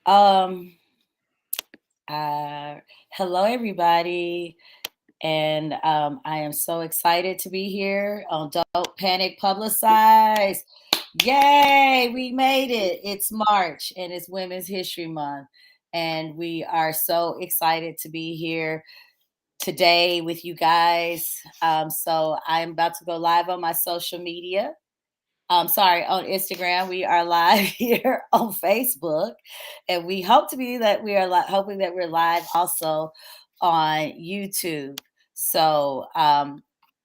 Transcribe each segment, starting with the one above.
Um, Hello, everybody. And I am so excited to be here on Don't Panic Publicize. Yay, we made it. It's March and it's Women's History Month. And we are so excited to be here today with you guys. So I'm about to go live on my social media. Sorry, on Instagram. We are live here on Facebook, and we hope to be that we are hoping that we're live also on YouTube. So I'm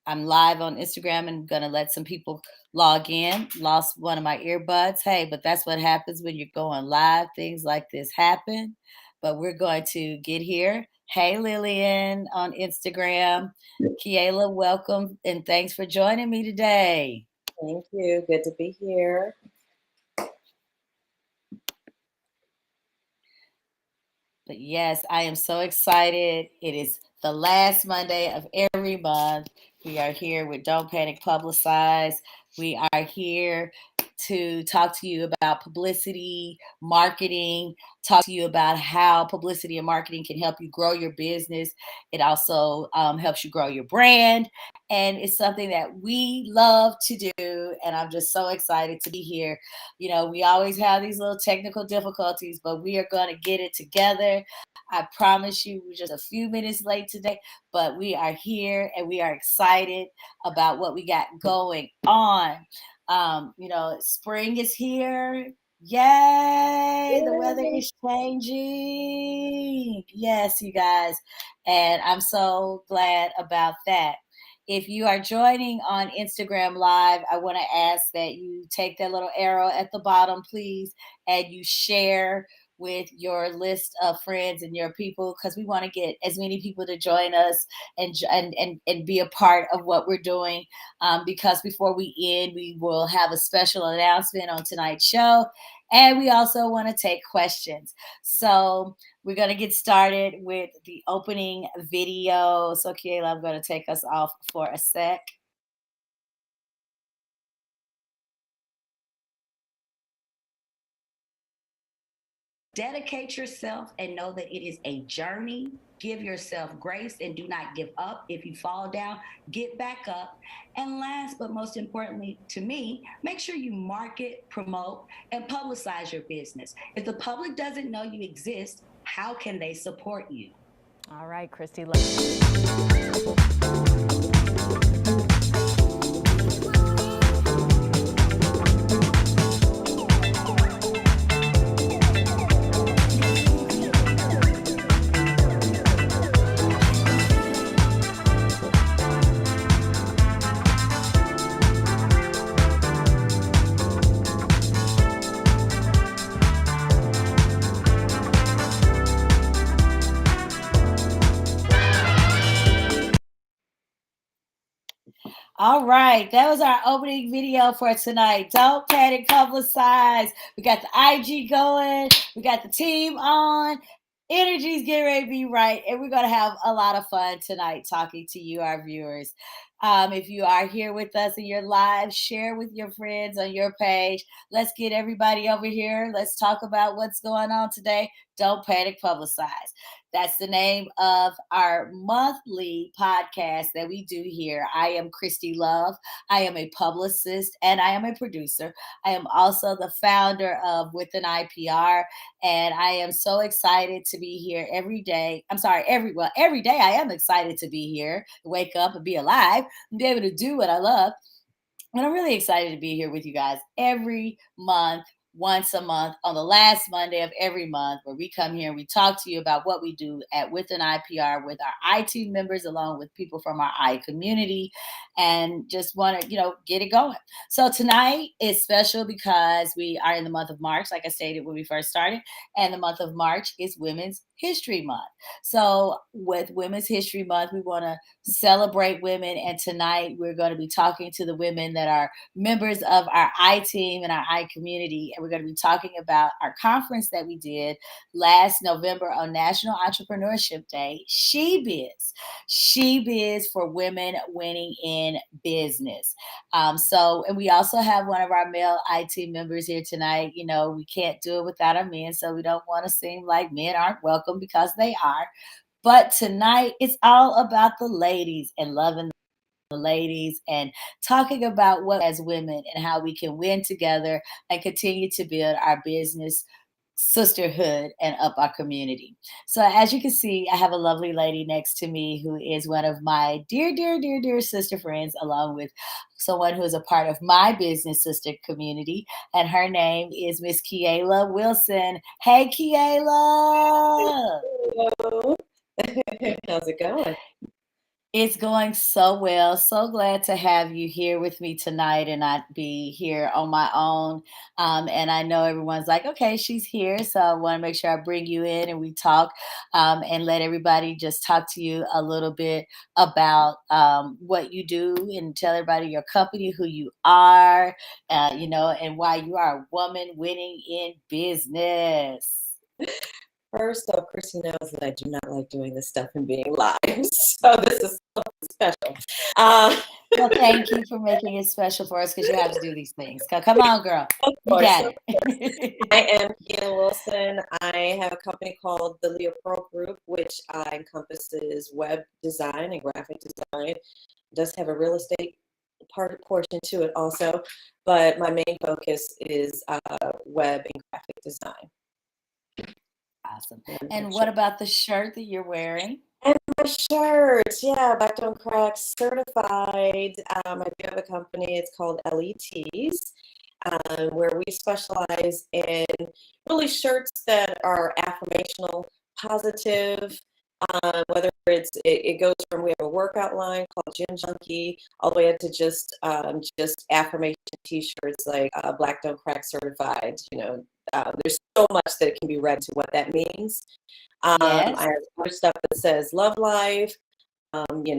live on Instagram and gonna let some people log in. Lost one of my earbuds. Hey, but that's what happens when you're going live. Things like this happen. But we're going to get here. Hey, Lillian on Instagram. Kiela, welcome and thanks for joining me today. Thank you. Good to be here. But yes, I am so excited. It is the last Monday of every month. We are here with Don't Panic Publicize. We are here to talk to you about publicity, marketing, talk to you about how publicity and marketing can help you grow your business. It also helps you grow your brand. And it's something that we love to do. And I'm just so excited to be here. You know, we always have these little technical difficulties, but we are going to get it together. I promise you, we're just a few minutes late today, but we are here and we are excited about what we got going on. Spring is here. Yay! The weather is changing. Yes, you guys. And I'm so glad about that. If you are joining on Instagram Live, I want to ask that you take that little arrow at the bottom, please, and you share with your list of friends and your people because we want to get as many people to join us and be a part of what we're doing. Because before we end, we will have a special announcement on tonight's show, and we also want to take questions. So we're going to get started with the opening video. So, Kiela, I'm going to take us off for a sec. Dedicate yourself and know that it is a journey. Give yourself grace and do not give up. If you fall down, get back up. And last but most importantly to me, make sure you market, promote, and publicize your business. If the public doesn't know you exist, how can they support you? All right, Christy. All right, that was our opening video for tonight. Don't Panic Publicize. We got the IG going. We got the team on. Energy's getting ready to be right, and we're going to have a lot of fun tonight talking to you, our viewers. If you are here with us and you're live, share with your friends on your page. Let's get everybody over here. Let's talk about what's going on today. Don't Panic Publicize. That's the name of our monthly podcast that we do here. I am Christy Love. I am a publicist and I am a producer. I am also the founder of With an IPR, and I am so excited to be here every day. Every day I am excited to be here, wake up and be alive and be able to do what I love. And I'm really excited to be here with you guys every month, once a month, on the last Monday of every month, where we come here and we talk to you about what we do at With an IPR with our I team members, along with people from our I community, and just want to, get it going. So tonight is special because we are in the month of March, like I stated when we first started, and the month of March is Women's History Month. So with Women's History Month, we want to celebrate women, and tonight we're going to be talking to the women that are members of our I team and our I community. and we're going to be talking about our conference that we did last November on National Entrepreneurship Day, She Biz for women winning in business. And we also have one of our male IT members here tonight. You know, we can't do it without our men, so we don't want to seem like men aren't welcome because they are. But tonight it's all about the ladies and loving the ladies and talking about what as women and how we can win together and continue to build our business sisterhood and up our community. So as you can see, I have a lovely lady next to me who is one of my dear sister friends, along with someone who is a part of my business sister community. And her name is Miss Kiela Wilson. Hey, Kiela. Hello. How's it going? It's going so well. So glad to have you here with me tonight and not be here on my own. And I know everyone's like, okay, she's here. So I want to make sure I bring you in and we talk and let everybody just talk to you a little bit about what you do and tell everybody your company, who you are, and why you are a woman winning in business. First off, Chrissy knows that I do not like doing this stuff and being live, so this is something special. Well, thank you for making it special for us because you have to do these things. Come on, girl. Of You course, got of it. I am Keena Wilson. I have a company called the Leo Pro Group, which encompasses web design and graphic design. It does have a real estate portion to it also, but my main focus is web and graphic design. Awesome. And what about the shirt that you're wearing? And my shirts, yeah, Black Don't Crack certified. I do have a company, it's called LETs, where we specialize in really shirts that are affirmational, positive, whether it goes from, we have a workout line called Gym Junkie, all the way up to just affirmation t-shirts like Black Don't Crack certified. There's so much that it can be read to what that means. Yes. I have other stuff that says love life, be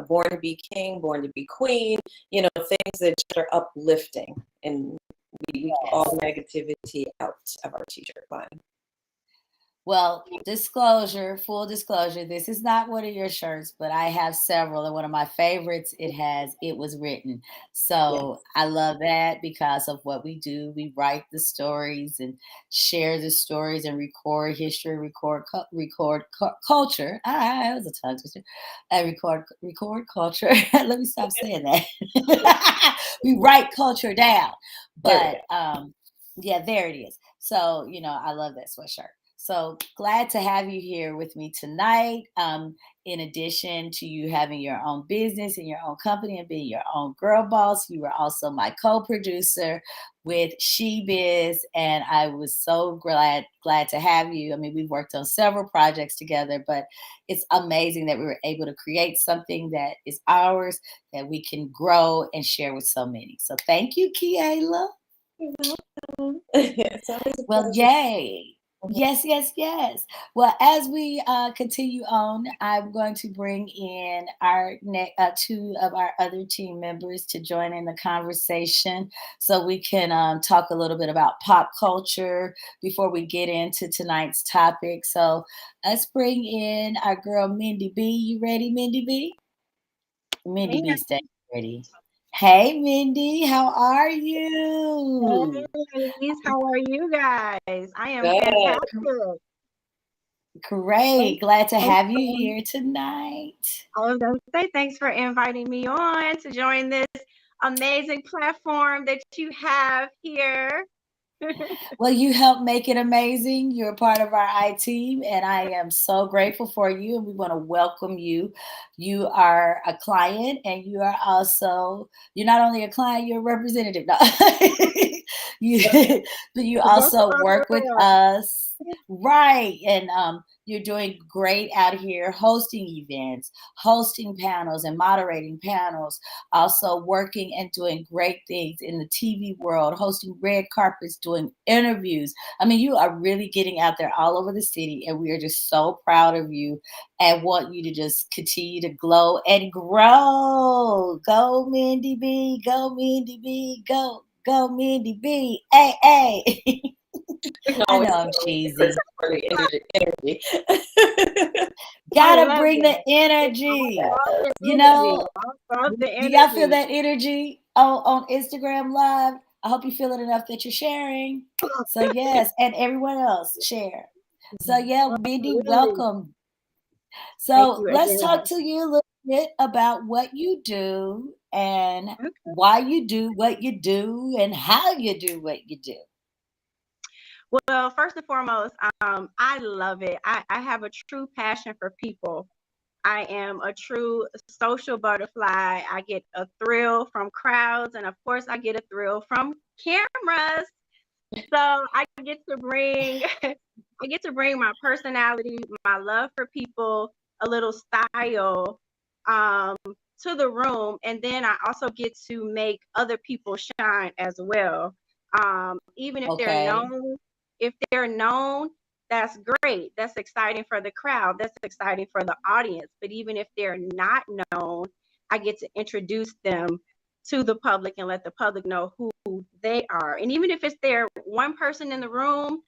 born to be king, born to be queen, things that are uplifting, and we get all negativity out of our t-shirt line. Well, full disclosure, this is not one of your shirts, but I have several. And one of my favorites, it was written. So Yes. I love that because of what we do. We write the stories and share the stories and record history, record culture. That was a tongue twister. Record culture. Let me stop saying that. We write culture down. But yeah, there it is. So, I love that sweatshirt. So glad to have you here with me tonight. In addition to you having your own business and your own company and being your own girl boss, you were also my co-producer with She Biz, and I was so glad to have you. I mean, we've worked on several projects together, but it's amazing that we were able to create something that is ours that we can grow and share with so many. So thank you, Kiela. You're welcome. It's always a Well, pleasure. yay. Yes. Well, as we continue on, I'm going to bring in our two of our other team members to join in the conversation so we can talk a little bit about pop culture before we get into tonight's topic. So let's bring in our girl, Mindy B. You ready, Mindy B? Mindy B, stay ready. Hey, Mindy, how are you? Hey, ladies, how are you guys? I am Good. fantastic. Great. Glad to Thanks have you for- here tonight. I was going to say thanks for inviting me on to join this amazing platform that you have here. Well, you helped make it amazing. You're a part of our I team, and I am so grateful for you. And we want to welcome you. You are a client, and you're not only a client, you're a representative. No. But you also work with us. Right. And you're doing great out here hosting events, hosting panels, and moderating panels. Also working and doing great things in the TV world, hosting red carpets, doing interviews. I mean, you are really getting out there all over the city, and we are just so proud of you and want you to just continue to glow and grow. Go, Mindy B. Go, Mindy B. Go. Go Mindy B. Hey, hey. I know I'm cheesy. For the energy. Gotta bring the energy. You know, do y'all feel that energy on Instagram Live? I hope you feel it enough that you're sharing. So yes, and everyone else share. So yeah, Mindy, welcome. So let's talk to you a little bit about what you do and why you do what you do and how you do what you do. Well, first and foremost, I love it. I have a true passion for people. I am a true social butterfly. I get a thrill from crowds, and of course, I get a thrill from cameras. So I get to bring my personality, my love for people, a little style to the room, and then I also get to make other people shine as well. Even if they're known, that's great. That's exciting for the crowd. That's exciting for the audience. But even if they're not known, I get to introduce them to the public and let the public know who they are. And even if it's there one person in the room,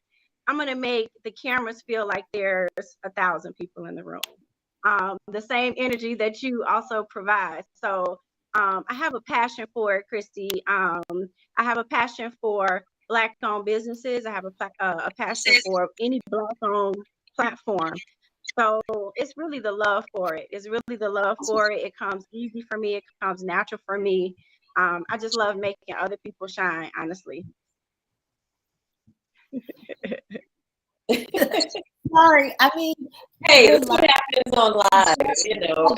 I'm going to make the cameras feel like there's 1,000 people in the room. The same energy that you also provide. So I have a passion for it, Christy. I have a passion for Black-owned businesses. I have a passion for any Black-owned platform. So it's really the love for it. It's really the love for it. It comes easy for me. It comes natural for me. I just love making other people shine, honestly. Sorry, I mean, hey, that's what happens on live, you know.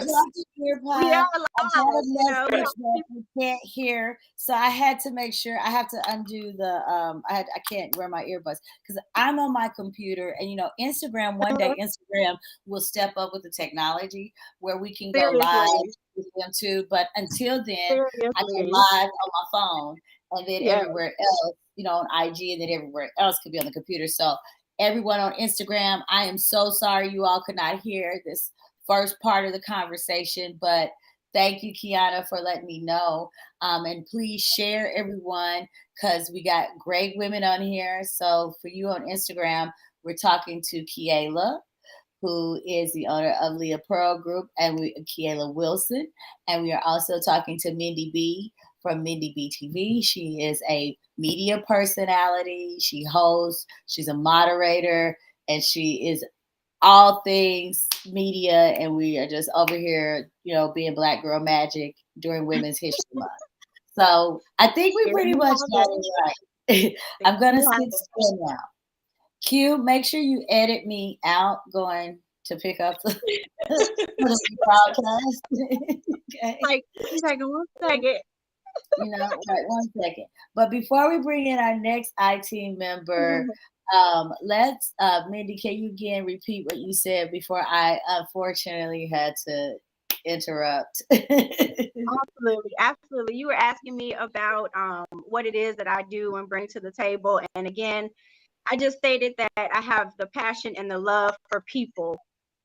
We are live, you can't hear, so I had to make sure. I have to undo the. I can't wear my earbuds because I'm on my computer, and Instagram. One day, Instagram will step up with the technology where we can go live with them too. But until then, I go live on my phone, and then everywhere else, on IG, and then everywhere else could be on the computer. So. Everyone on Instagram, I am so sorry you all could not hear this first part of the conversation, but thank you, Kiana, for letting me know. And please share, everyone, because we got great women on here. So for you on Instagram, we're talking to Kiela, who is the owner of Leah Pearl Group, and Kiela Wilson. And we are also talking to Mindy B from Mindy B TV. She is a media personality. She hosts, she's a moderator, and she is all things media. And we are just over here, being Black Girl Magic during Women's History Month. So I think we pretty much got it right. I'm going to sit still now. Q, make sure you edit me out going to pick up the broadcast. Okay. Like, one second. Right, 1 second. But before we bring in our next IT member, let's, Mindy, can you again repeat what you said before I unfortunately had to interrupt? Absolutely. You were asking me about what it is that I do and bring to the table. And again, I just stated that I have the passion and the love for people,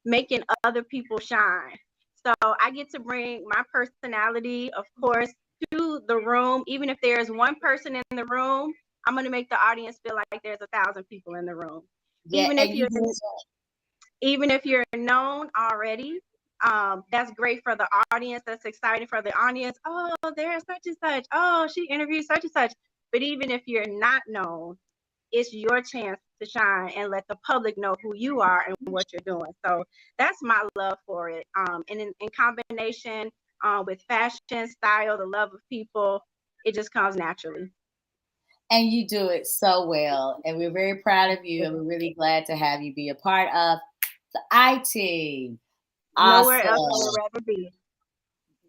making other people shine. So I get to bring my personality, of course, to the room. Even if there's one person in the room, I'm going to make the audience feel like there's 1,000 people in the room. Yeah, even if you're known already, that's great for the audience. That's exciting for the audience. Oh, there's such and such. Oh, she interviewed such and such. But even if you're not known, it's your chance to shine and let the public know who you are and what you're doing. So that's my love for it. And in combination with fashion, style, the love of people, it just comes naturally. And you do it so well. And we're very proud of you. And we're really glad to have you be a part of the I-Team. Awesome. Nowhere else I would rather be.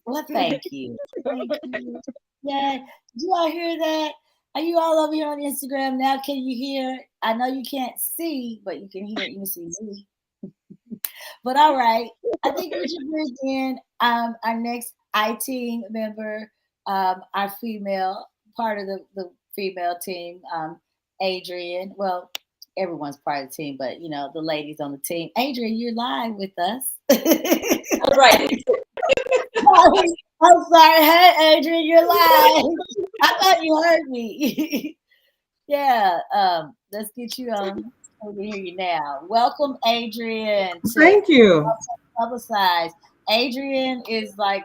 Well, thank you. Thank you. Yeah. Did you all hear that? Are you all over here on Instagram now? Can you hear? I know you can't see, but you can hear. You can see me. But all right. I think we should bring in our next I-Team member, our female, part of the female team, Adrian. Well, everyone's part of the team, but the ladies on the team. Adrian, you're live with us. Right. I'm sorry. Hey, Adrian, you're live. I thought you heard me. Yeah. Let's get you on. We can hear you now. Welcome, Adrian, to Thank you. Publicize. Adrian is like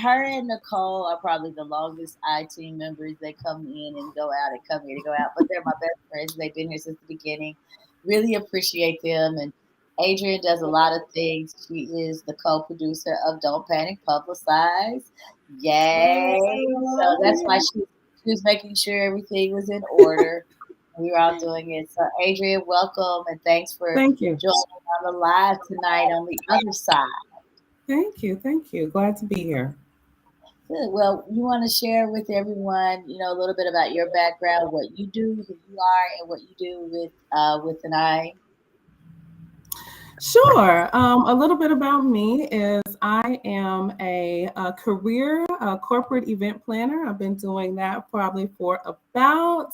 her and Nicole are probably the longest team members. They come in and go out and come in and go out, but they're my best friends. They've been here since the beginning. Really appreciate them. And Adrian does a lot of things. She is the co-producer of Don't Panic Publicize. Yay! So that's why she was making sure everything was in order. We were all doing it. So Adrian, welcome and thanks for Thank you. joining on the live tonight on the other side. Thank you. Thank you. Glad to be here. Good. Well, you want to share with everyone, a little bit about your background, what you do, who you are, and what you do with an eye. Sure. A little bit about me is I am a career corporate event planner. I've been doing that probably for about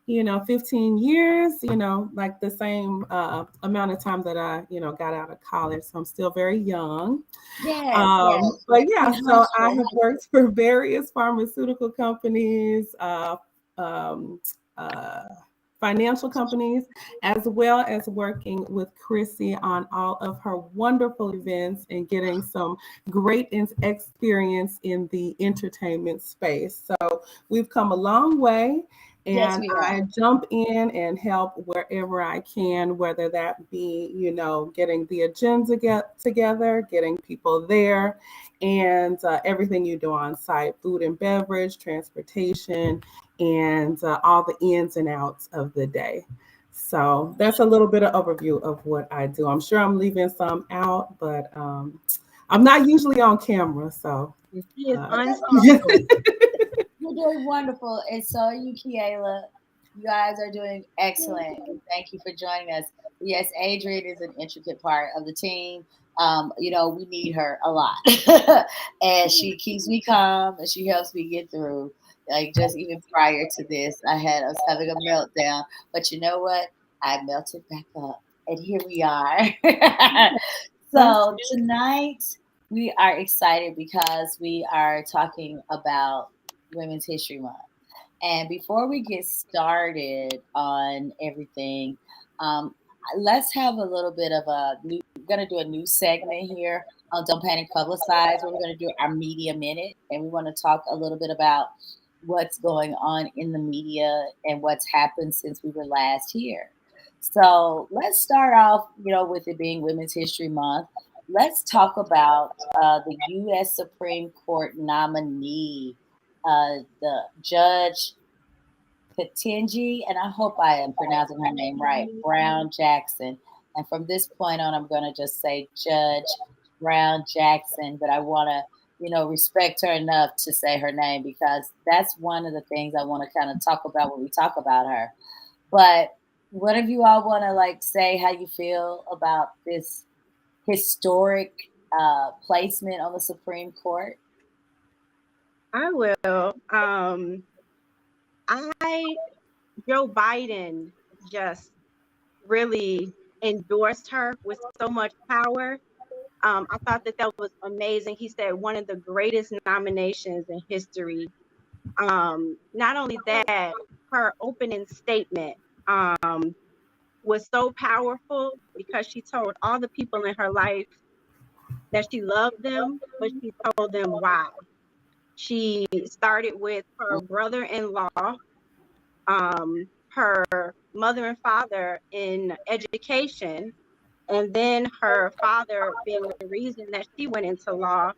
15 years, like the same amount of time that I, got out of college. So I'm still very young. Yes. But yeah, so I have worked for various pharmaceutical companies, financial companies, as well as working with Chrissy on all of her wonderful events and getting some great experience in the entertainment space. So we've come a long way. And I jump in and help wherever I can, whether that be, getting the agenda together, getting people there, and everything you do on site, food and beverage, transportation, and all the ins and outs of the day. So that's a little bit of overview of what I do. I'm sure I'm leaving some out, but I'm not usually on camera, so. You're doing wonderful, and so are you, Kiela. You guys are doing excellent. And thank you for joining us. Yes, Adrian is an intricate part of the team. We need her a lot, and she keeps me calm and she helps me get through. Like just even prior to this, I was having a meltdown, but you know what? I melted back up, and here we are. So tonight we are excited because we are talking about Women's History Month. And before we get started on everything, let's have a little bit of we're going to do a new segment here on Don't Panic Publicize, where we're going to do our media minute. And we want to talk a little bit about what's going on in the media and what's happened since we were last here. So let's start off, with it being Women's History Month. Let's talk about the U.S. Supreme Court nominee, the Judge Ketanji, and I hope I am pronouncing her name right, Brown Jackson. And from this point on, I'm going to just say Judge Brown Jackson, but I want to, respect her enough to say her name because that's one of the things I want to kind of talk about when we talk about her. But what if you all want to say how you feel about this historic placement on the Supreme Court? I will. Joe Biden just really endorsed her with so much power. I thought that was amazing. He said one of the greatest nominations in history. Not only that, her opening statement was so powerful because she told all the people in her life that she loved them, but she told them why. She started with her brother-in-law, her mother and father in education, and then her father being the reason that she went into law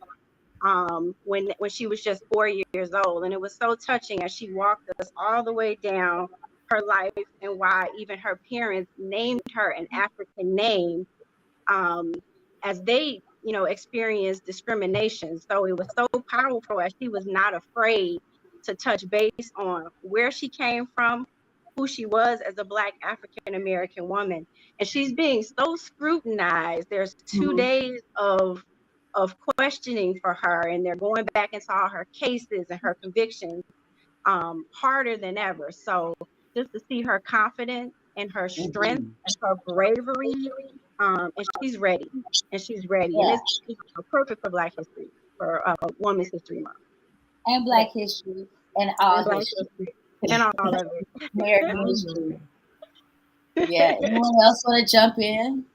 when she was just 4 years old. And it was so touching as she walked us all the way down her life and why even her parents named her an African name as they experienced discrimination. So it was so powerful as she was not afraid to touch base on where she came from, who she was as a Black African American woman. And she's being so scrutinized. There's 2 days of questioning for her, and they're going back into all her cases and her convictions harder than ever. So just to see her confidence and her strength and her bravery, and she's ready. And it's perfect for Black History, for Women's History Month. And Black History. And all And Black history. history. And all of it. American history. Yeah. Anyone else want to jump in?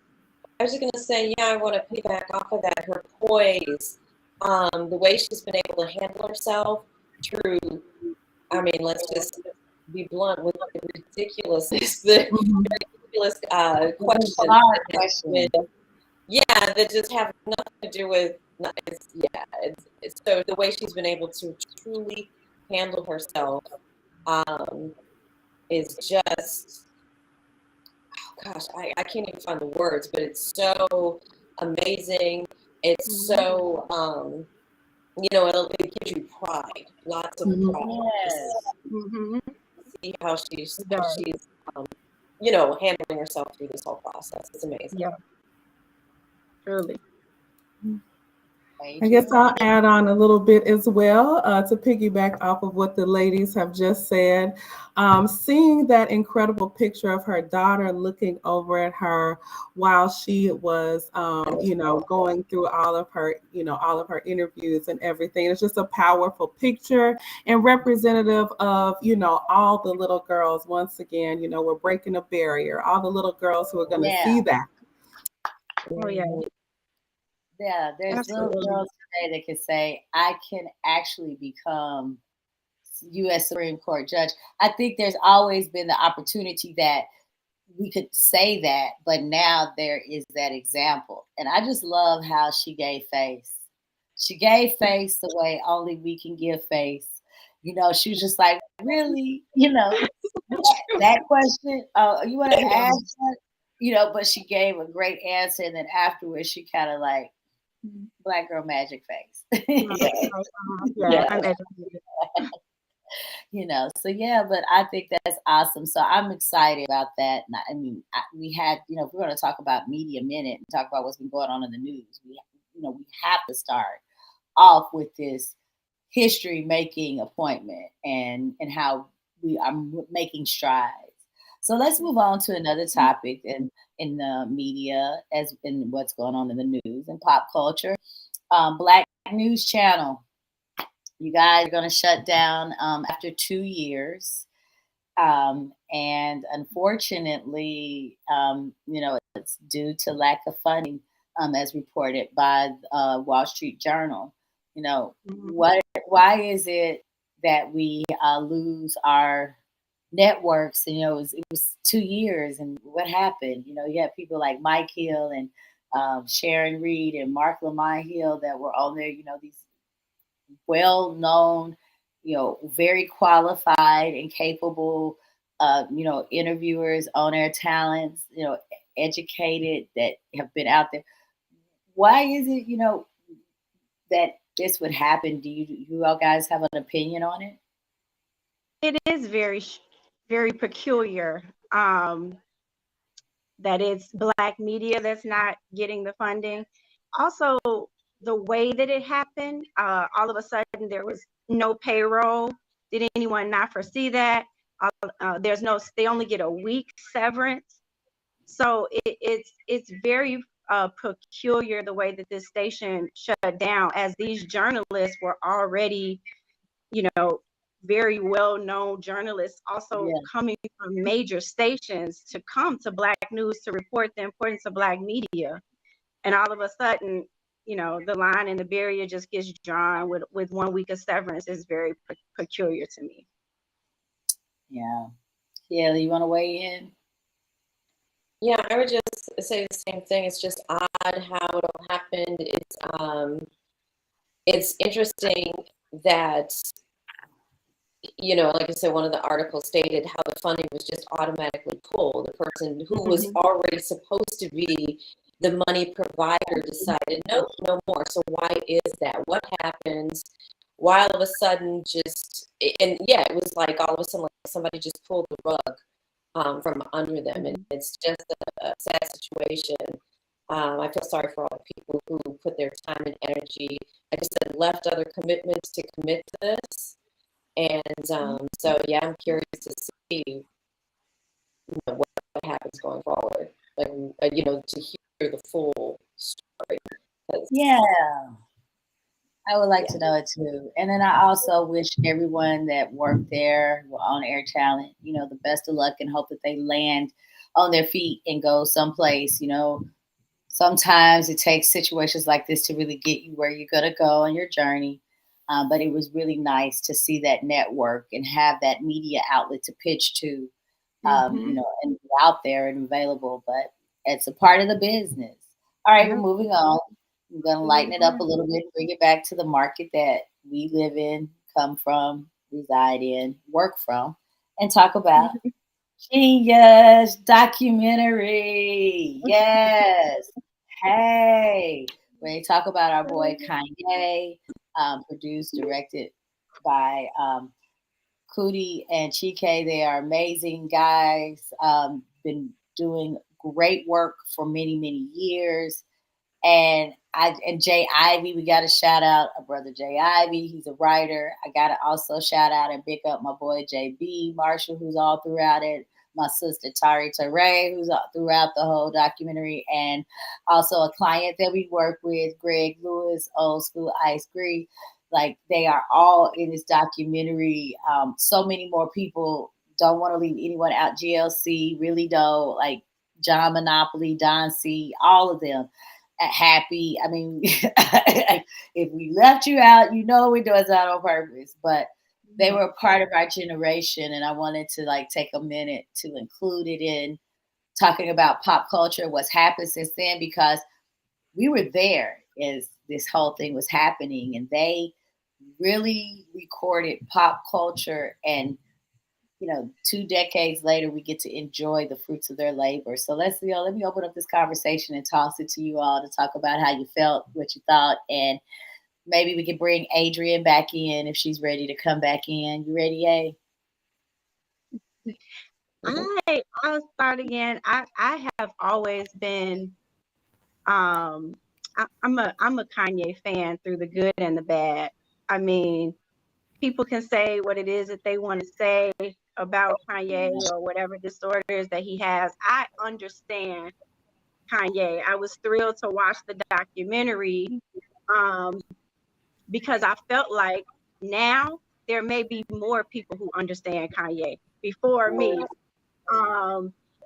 I was just gonna say, yeah, I want to piggyback off of that. Her poise, the way she's been able to handle herself through. I mean, let's just be blunt with the ridiculousness, the ridiculous questions. Yeah, that just have nothing to do with. It's so the way she's been able to truly handle herself is just. Gosh, I can't even find the words, but it's so amazing. It's so, it gives you pride, lots of pride. Yes. See how she's handling herself through this whole process. It's amazing. Yeah, truly. I guess I'll add on a little bit as well to piggyback off of what the ladies have just said. Seeing that incredible picture of her daughter looking over at her while she was, going through all of her interviews and everything. It's just a powerful picture and representative of, all the little girls. Once again, we're breaking a barrier. All the little girls who are going to see that. Oh, yeah. Yeah, there's Absolutely. little girls today that can say, I can actually become U.S. Supreme Court judge. I think there's always been the opportunity that we could say that, but now there is that example. And I just love how she gave face. She gave face the way only we can give face. She was just like, really? That question? Oh, you want to ask that? But she gave a great answer. And then afterwards, she kind of like, Black girl magic face. Yeah, I'm educated. So yeah, but I think that's awesome. So I'm excited about that. And I mean, we had, if we're going to talk about Media Minute and talk about what's been going on in the news, we have to start off with this history making appointment and how we are making strides. So let's move on to another topic in the media, as in what's going on in the news and pop culture. Black News Channel. You guys are going to shut down after 2 years. And unfortunately, it's due to lack of funding, as reported by Wall Street Journal. Why is it that we lose our networks? And it was 2 years, and what happened? You had people like Mike Hill and Sharon Reed and Mark Lamont Hill that were on there. These well-known, very qualified and capable, interviewers, on-air talents, educated that have been out there. Why is it, that this would happen? Do you all guys have an opinion on it? It is very, very peculiar that it's Black media that's not getting the funding. Also, the way that it happened, all of a sudden there was no payroll. Did anyone not foresee that? They only get a week severance. So it's very peculiar the way that this station shut down, as these journalists were already, very well-known journalists also coming from major stations to come to Black news to report the importance of Black media. And all of a sudden, the line and the barrier just gets drawn with 1 week of severance. Is very peculiar to me. Yeah. Yeah, you want to weigh in? Yeah, I would just say the same thing. It's just odd how it all happened. It's interesting that, like I said, one of the articles stated how the funding was just automatically pulled. The person who was already supposed to be the money provider decided, no more. So why is that? What happens? Why all of a sudden it was like all of a sudden like somebody just pulled the rug from under them. And it's just a sad situation. I feel sorry for all the people who put their time and energy, like I said, left other commitments to commit to this. And so, yeah, I'm curious to see what happens going forward. Like, to hear the full story. Yeah. I would like to know it too. And then I also wish everyone that worked there on Air Talent, the best of luck and hope that they land on their feet and go someplace. Sometimes it takes situations like this to really get you where you're going to go on your journey. But it was really nice to see that network and have that media outlet to pitch to, and be out there and available. But it's a part of the business. All right, we're moving on. I'm going to lighten it up a little bit, bring it back to the market that we live in, come from, reside in, work from, and talk about Genius documentary. Yes. Hey. When they talk about our boy Kanye, produced, directed by Cootie and Chike. They are amazing guys. Been doing great work for many, many years. And Jay Ivy, we got to shout out our brother Jay Ivy. He's a writer. I got to also shout out and pick up my boy JB Marshall, who's all throughout it. My sister Tari Teray, who's all throughout the whole documentary, and also a client that we work with, Greg Lewis, Old School Ice Cream. Like, they are all in this documentary. So many more people. Don't want to leave anyone out. GLC, really dope. Like John Monopoly, Don C, all of them. Happy. I mean, if we left you out, we're doing that on purpose. But they were a part of our generation, and I wanted to take a minute to include it in talking about pop culture, what's happened since then, because we were there as this whole thing was happening, and they really recorded pop culture. And 2 decades later, we get to enjoy the fruits of their labor. So let me open up this conversation and toss it to you all to talk about how you felt, what you thought, and maybe we can bring Adrienne back in if she's ready to come back in. You ready, A? I'll start again. I have always been I'm a Kanye fan through the good and the bad. I mean, people can say what it is that they want to say about Kanye or whatever disorders that he has. I understand Kanye. I was thrilled to watch the documentary because I felt like now there may be more people who understand Kanye before me.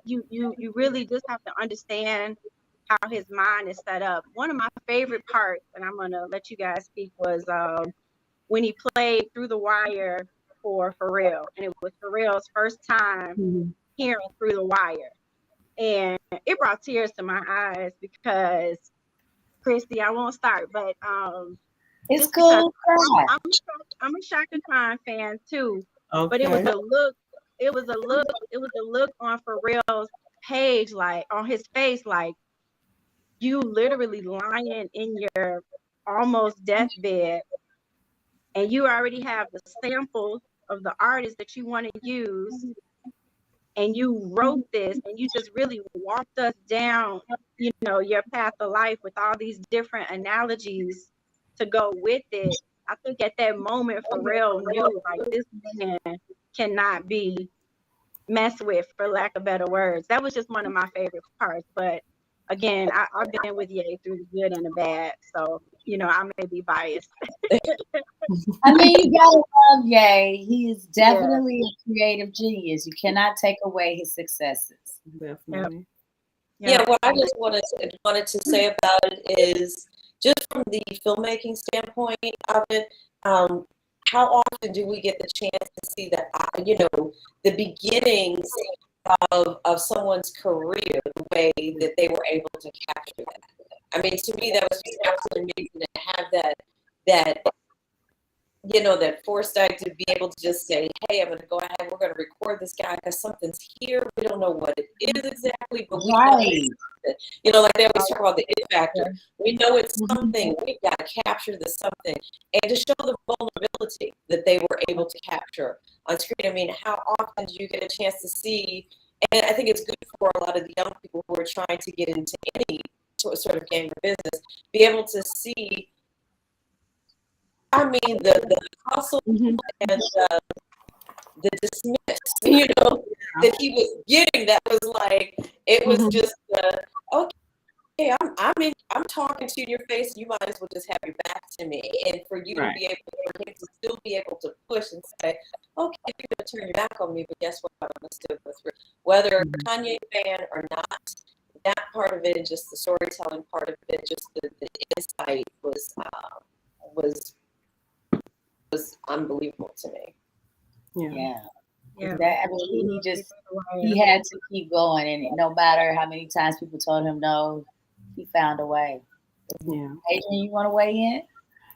You really just have to understand how his mind is set up. One of my favorite parts, and I'm gonna let you guys speak, was when he played Through the Wire for Pharrell, and it was Pharrell's first time hearing Through the Wire, and it brought tears to my eyes because, Christy, I won't start, but it's cool. I'm a Shaka Khan fan too, okay. But it was a look on Pharrell's page, like on his face, like you literally lying in your almost deathbed, and you already have the samples of the artists that you want to use, and you wrote this, and you just really walked us down, your path of life with all these different analogies to go with it. I think at that moment, Pharrell knew, like, this man cannot be messed with, for lack of better words. That was just one of my favorite parts. But again, I've been with Ye through the good and the bad, so I may be biased. I mean, you gotta love Ye. He is definitely a creative genius. You cannot take away his successes. Definitely. Yeah, what I just wanted to say about it is, just from the filmmaking standpoint of it, how often do we get the chance to see the beginnings of someone's career, the way that they were able to capture that? I mean, to me, that was just absolutely amazing to have that foresight to be able to just say, hey, I'm going to go ahead, we're going to record this guy because something's here. We don't know what it is exactly, but we know like they always talk about the it factor. We know it's something. We've got to capture the something, and to show the vulnerability that they were able to capture on screen. I mean, how often do you get a chance to see? And I think it's good for a lot of the young people who are trying to get into any sort of game or business, be able to see, I mean, the hustle and the dismiss, that he was getting. That was like, it was just okay. hey, I'm talking to you in your face. You might as well just have your back to me, and for you to be able, for him to still be able to push and say, okay, you're gonna turn your back on me, but guess what? I'm gonna still go through. Whether Kanye fan or not, that part of it, just the storytelling part of it, just the insight was unbelievable to me. Yeah. Yeah. That, I mean, he had to keep going, and no matter how many times people told him no, he found a way. Yeah. Adrian, you want to weigh in?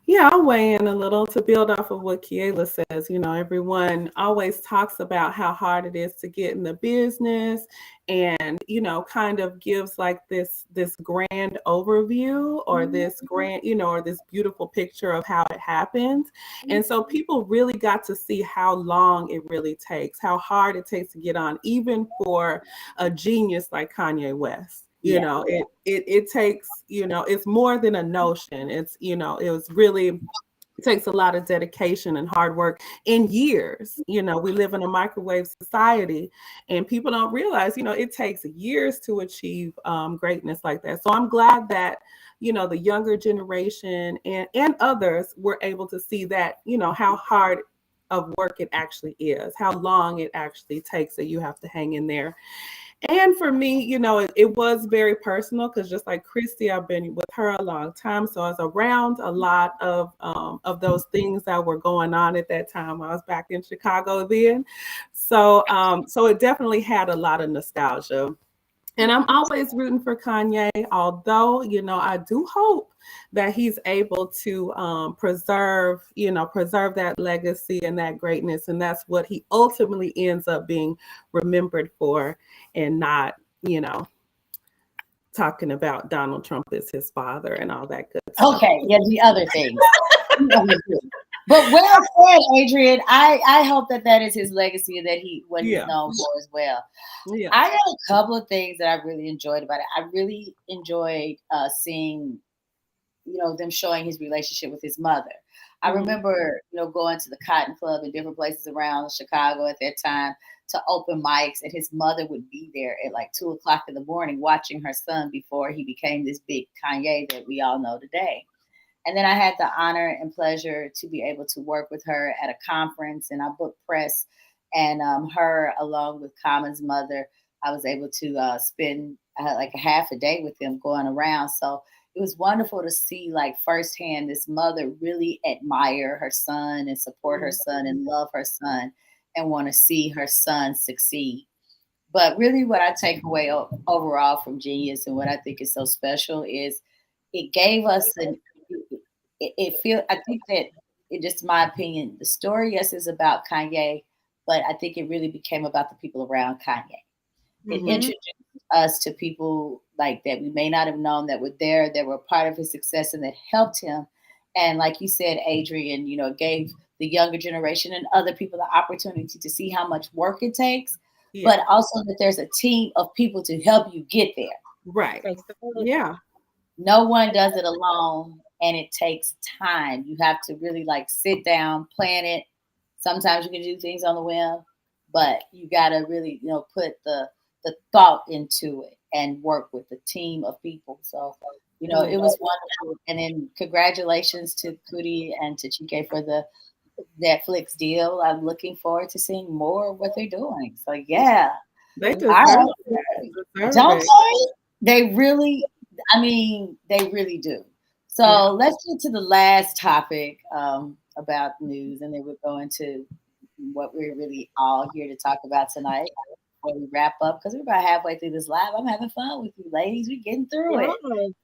Yeah, I'll weigh in a little to build off of what Kiela says. You know, everyone always talks about how hard it is to get in the business and, you know, kind of gives like this grand overview or this grand, you know, or this beautiful picture of how it happened. And so people really got to see how long it really takes, how hard it takes to get on, even for a genius like Kanye West. You know, it takes, you know, it's more than a notion. It's, you know, it takes a lot of dedication and hard work in years. You know, we live in a microwave society and people don't realize, you know, it takes years to achieve greatness like that. So I'm glad that, you know, the younger generation and others were able to see that, you know, how hard of work it actually is, how long it actually takes that you have to hang in there. And for me, you know, it was very personal because just like Christy, I've been with her a long time. So I was around a lot of those things that were going on at that time. I was back in Chicago then. So so it definitely had a lot of nostalgia. And I'm always rooting for Kanye, although, you know, I do hope that he's able to preserve that legacy and that greatness. And that's what he ultimately ends up being remembered for, and not, you know, talking about Donald Trump as his father and all that good stuff. Okay, yeah, the other things. But well said, Adrian. I hope that is his legacy and that he's known for as well. Yeah. I had a couple of things that I really enjoyed about it. I really enjoyed seeing, you know, them showing his relationship with his mother. I remember, you know, going to the Cotton Club in different places around Chicago at that time to open mics, and his mother would be there at like 2:00 in the morning watching her son before he became this big Kanye that we all know today. And then I had the honor and pleasure to be able to work with her at a conference, and I booked press. And her, along with Common's mother, I was able to spend like a half a day with them going around. So it was wonderful to see, like, firsthand this mother really admire her son and support her son and love her son and want to see her son succeed. But really, what I take away overall from Genius and what I think is so special is it gave us I think that, in just my opinion, the story, yes, is about Kanye, but I think it really became about the people around Kanye. It introduced us to people like that we may not have known that were there, that were part of his success and that helped him. And like you said, Adrian, you know, it gave the younger generation and other people the opportunity to see how much work it takes, but also that there's a team of people to help you get there. Right. Yeah. No one does it alone, and it takes time. You have to really like sit down, plan it. Sometimes you can do things on the whim, but you got to really, you know, put the thought into it and work with a team of people. So, you know, it was wonderful. And then congratulations to Cootie and to Chike for the Netflix deal. I'm looking forward to seeing more of what they're doing. So yeah. They deserve it. Don't they? They really, I mean, they really do. So let's get to the last topic about news, and then we're going to what we're really all here to talk about tonight before we wrap up, because we're about halfway through this live. I'm having fun with you ladies. We're getting through it.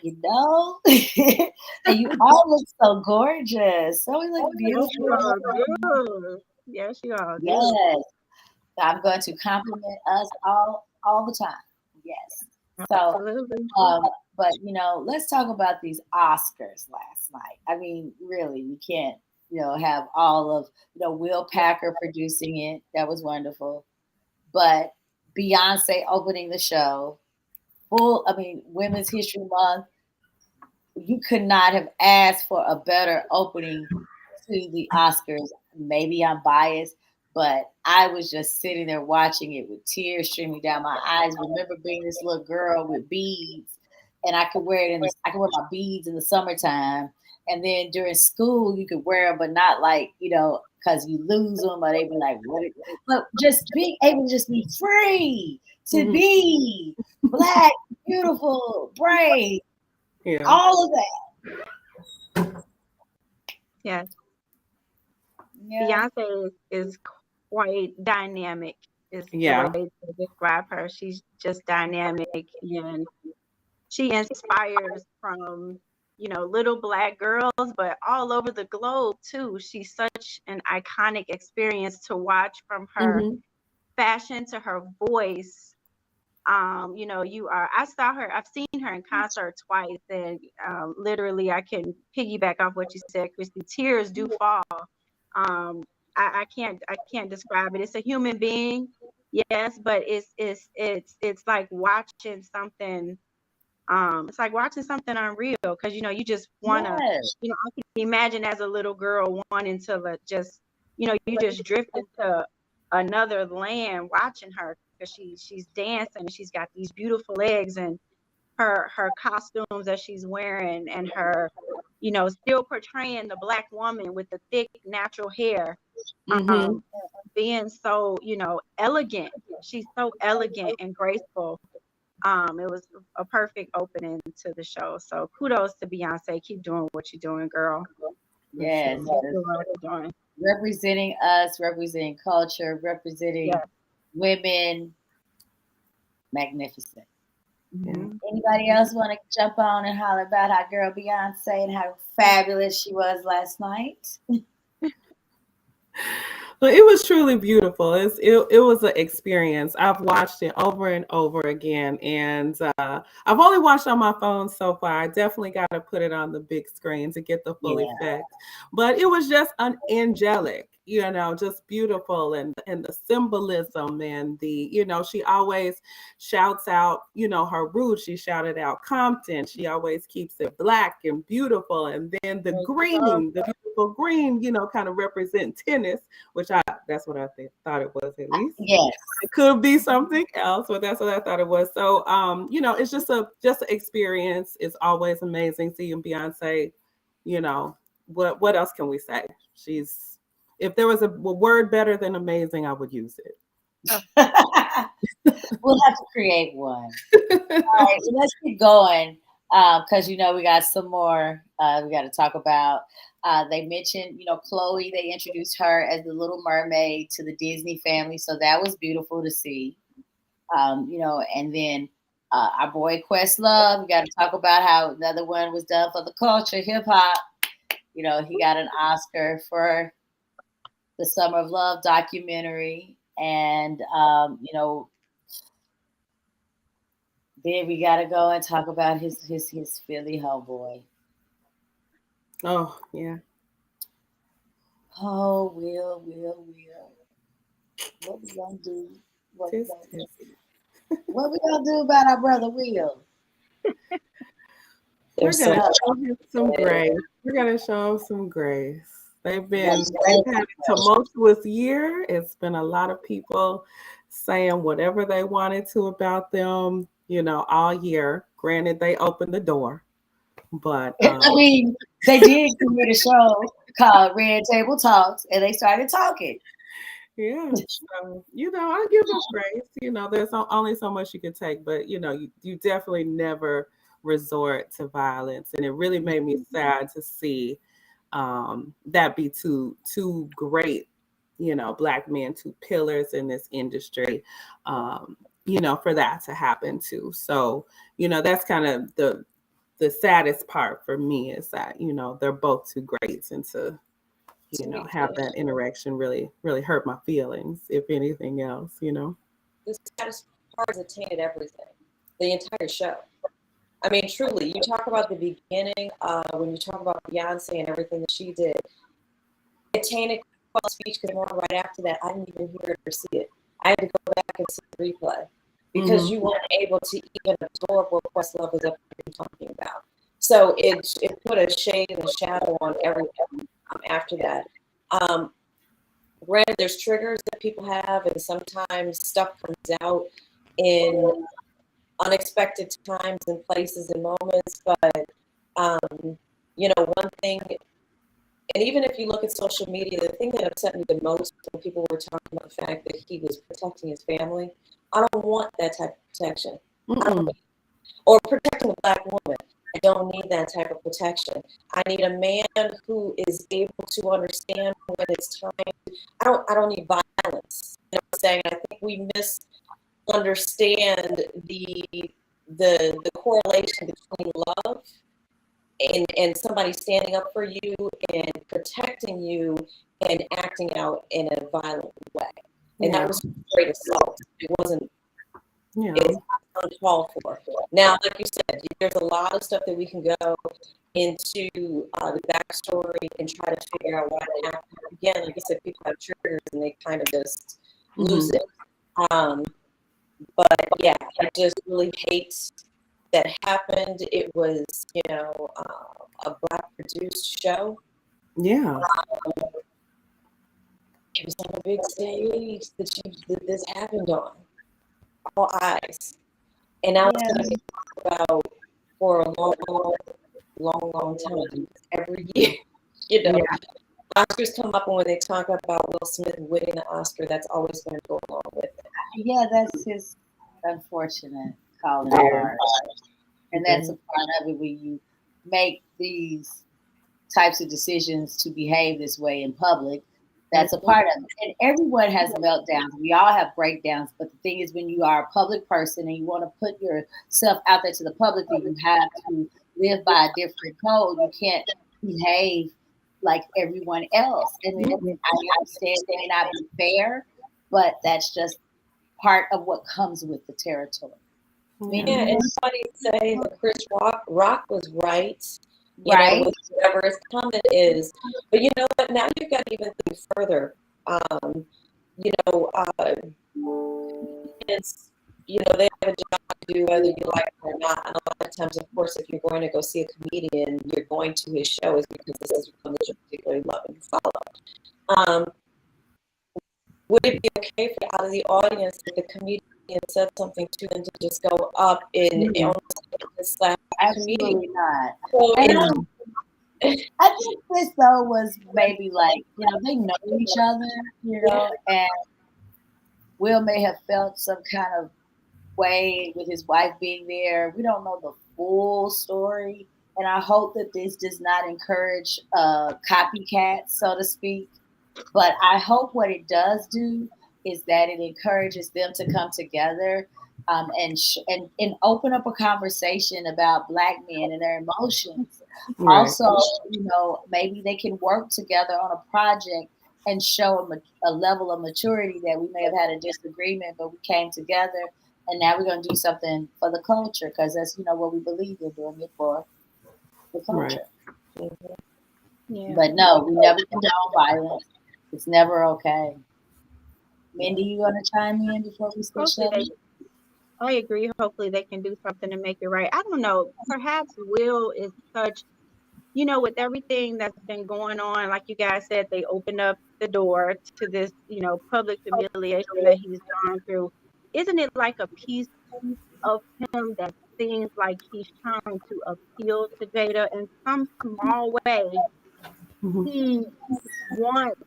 You know? And you all look so gorgeous. So we look beautiful. Yes, you are. Yes. I'm going to compliment us all the time. Yes. So, but you know, let's talk about these Oscars last night. I mean, really, we can't, you know, have all of, you know, Will Packer producing it. That was wonderful. But Beyonce opening the show, Women's History Month. You could not have asked for a better opening to the Oscars. Maybe I'm biased, but I was just sitting there watching it with tears streaming down my eyes. Remember being this little girl with beads, and I could wear it I could wear my beads in the summertime. And then during school, you could wear them, but not like, because you lose them or they be like, what? But just being able to just be free to be black, beautiful, brave, all of that. Yeah. Yeah. Beyonce is quite dynamic, is the way to describe her. She's just dynamic, and she inspires from, little Black girls, but all over the globe too. She's such an iconic experience to watch, from her fashion to her voice. I've seen her in concert twice, and literally I can piggyback off what you said, Christy. Tears do fall. I can't describe it. It's a human being, yes, but it's like watching something. It's like watching something unreal, because you just wanna, I can imagine as a little girl wanting to just, you just drift into another land watching her, because she's dancing and she's got these beautiful legs, and her costumes that she's wearing, and her, still portraying the Black woman with the thick natural hair, being so, elegant. She's so elegant and graceful. It was a perfect opening to the show. So kudos to Beyonce. Keep doing what you're doing, girl. Yes. Representing us, representing culture, representing women. Magnificent. Anybody else want to jump on and holler about our girl Beyonce and how fabulous she was last night? But it was truly beautiful. It was an experience. I've watched it over and over again, and I've only watched on my phone so far. I definitely got to put it on the big screen to get the full effect. But it was just angelic, just beautiful, and the symbolism, and the, she always shouts out, her roots. She shouted out Compton. She always keeps it Black and beautiful, and then the beautiful green, kind of represent tennis, which that's what I thought it was, at least. Yes. It could be something else, but that's what I thought it was. So, it's just an experience. It's always amazing seeing Beyonce. What else can we say? If there was a word better than amazing, I would use it. We'll have to create one. All right, so let's keep going, because we got some more we got to talk about. They mentioned, Chloe. They introduced her as the Little Mermaid to the Disney family, so that was beautiful to see. And then our boy Questlove. We got to talk about how another one was done for the culture, hip hop. He got an Oscar for the Summer of Love documentary, and then we got to go and talk about his Philly homeboy. Oh, yeah. Oh, Will. What we gonna do? What we gonna do about our brother Will? We're gonna show him some grace. We're gonna show him some grace. They've had a tumultuous year. It's been a lot of people saying whatever they wanted to about them, all year. Granted, they opened the door. But they did create a show called Red Table Talks, and they started talking. Yeah, so, I give them grace. There's only so much you can take, but you definitely never resort to violence, and it really made me sad to see that be two great, Black men, two pillars in this industry, for that to happen too. So, that's kind of the saddest part for me, is that, they're both too greats, and to, have that interaction really, really hurt my feelings, if anything else, The saddest part is it tainted everything, the entire show. I mean, truly, you talk about the beginning, when you talk about Beyonce and everything that she did, it tainted Quell's speech, because right after that, I didn't even hear it or see it. I had to go back and see the replay, because you weren't able to even absorb what Questlove was up there talking about. So it put a shade and a shadow on everything after that. Granted, there's triggers that people have, and sometimes stuff comes out in unexpected times and places and moments. But, one thing, and even if you look at social media, the thing that upset me the most when people were talking about the fact that he was protecting his family, I don't want that type of protection. Or protecting a Black woman. I don't need that type of protection. I need a man who is able to understand when it's time. I don't need violence. You know what I'm saying? I think we misunderstand the correlation between love and somebody standing up for you and protecting you and acting out in a violent way. And that was great assault. It wasn't it's uncalled for. Now, like you said, there's a lot of stuff that we can go into the backstory and try to figure out what happened. Again, like I said, people have triggers and they kind of just lose it. But yeah, I just really hate that happened. It was, a Black produced show. Yeah. It was on a big stage that this happened on. All eyes. And now it's going to be talked about for a long time. Every year, Oscars come up, and when they talk about Will Smith winning the Oscar, that's always going to go along with it. Yeah, that's just unfortunate calling card. And that's a part of it when you make these types of decisions to behave this way in public. That's a part of it. And everyone has meltdowns. We all have breakdowns. But the thing is, when you are a public person and you want to put yourself out there to the public, you have to live by a different code. You can't behave like everyone else. And I understand it may not be fair, but that's just part of what comes with the territory. Yeah, and somebody say that Chris Rock was right. Right. Whatever his comment is. But you know what? Now you've got to even think further. They have a job to do whether you like it or not. And a lot of times, of course, if you're going to go see a comedian, you're going to his show is because this is one that you particularly love and follow. Would it be okay for out of the audience if the comedian said something to them to just go up and almost slap the comedian? Not. So, I think this though was maybe like, they know each other, and Will may have felt some kind of way with his wife being there. We don't know the full story. And I hope that this does not encourage copycats, so to speak. But I hope what it does do is that it encourages them to come together and open up a conversation about Black men and their emotions. Right. Also, maybe they can work together on a project and show a level of maturity that we may have had a disagreement, but we came together, and now we're going to do something for the culture because that's what we believe in doing it for the culture. Right. Yeah. But no, we never condone violence. It's never okay. Mindy, you want to chime in before we switch up? I agree. Hopefully they can do something to make it right. I don't know. Perhaps Will is such, with everything that's been going on, like you guys said, they opened up the door to this, public humiliation that he's gone through. Isn't it like a piece of him that seems like he's trying to appeal to Jada in some small way? He wants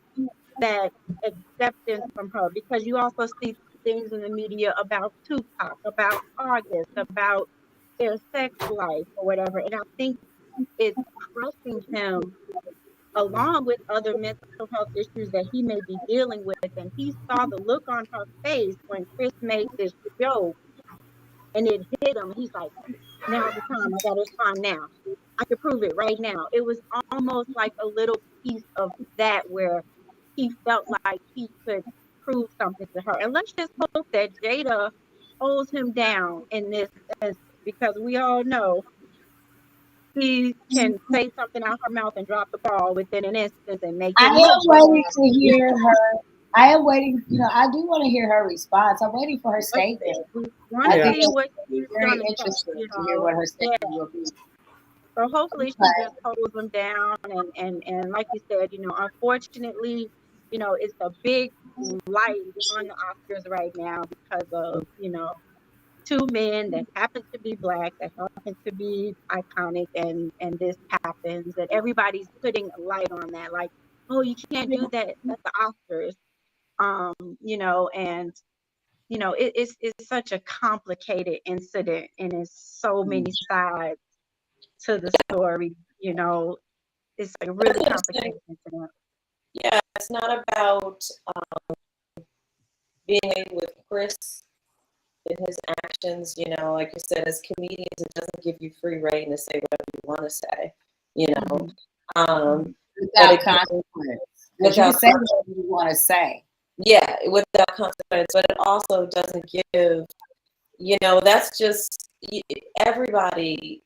that acceptance from her, because you also see things in the media about Tupac, about August, about their sex life or whatever. And I think it's crushing him along with other mental health issues that he may be dealing with. And he saw the look on her face when Chris made this joke and it hit him. He's like, now's the time. I got to respond now. I could prove it right now. It was almost like a little piece of that where he felt like he could prove something to her. And let's just hope that Jada holds him down in this, because we all know he can say something out her mouth and drop the ball within an instant and make it. I am waiting to hear her. I am waiting. I do want to hear her response. I'm waiting for her statement. I think what she's very interested to hear what her statement will be. So hopefully she just holds them down, and like you said, unfortunately, it's a big light on the Oscars right now because of, two men that happen to be Black, that happen to be iconic, and this happens, that everybody's putting a light on that, like, oh, you can't do that at the Oscars, you know, and you know, it's such a complicated incident, and it's so many sides to the story, you know. It's like a really complicated incident. Yeah, it's not about being with Chris in his actions, you know, like you said, as comedians, it doesn't give you free reign to say whatever you want to say, you know. Without consequence. But you can say what you want to say. Yeah, without consequence, but it also doesn't give, you know, that's just everybody.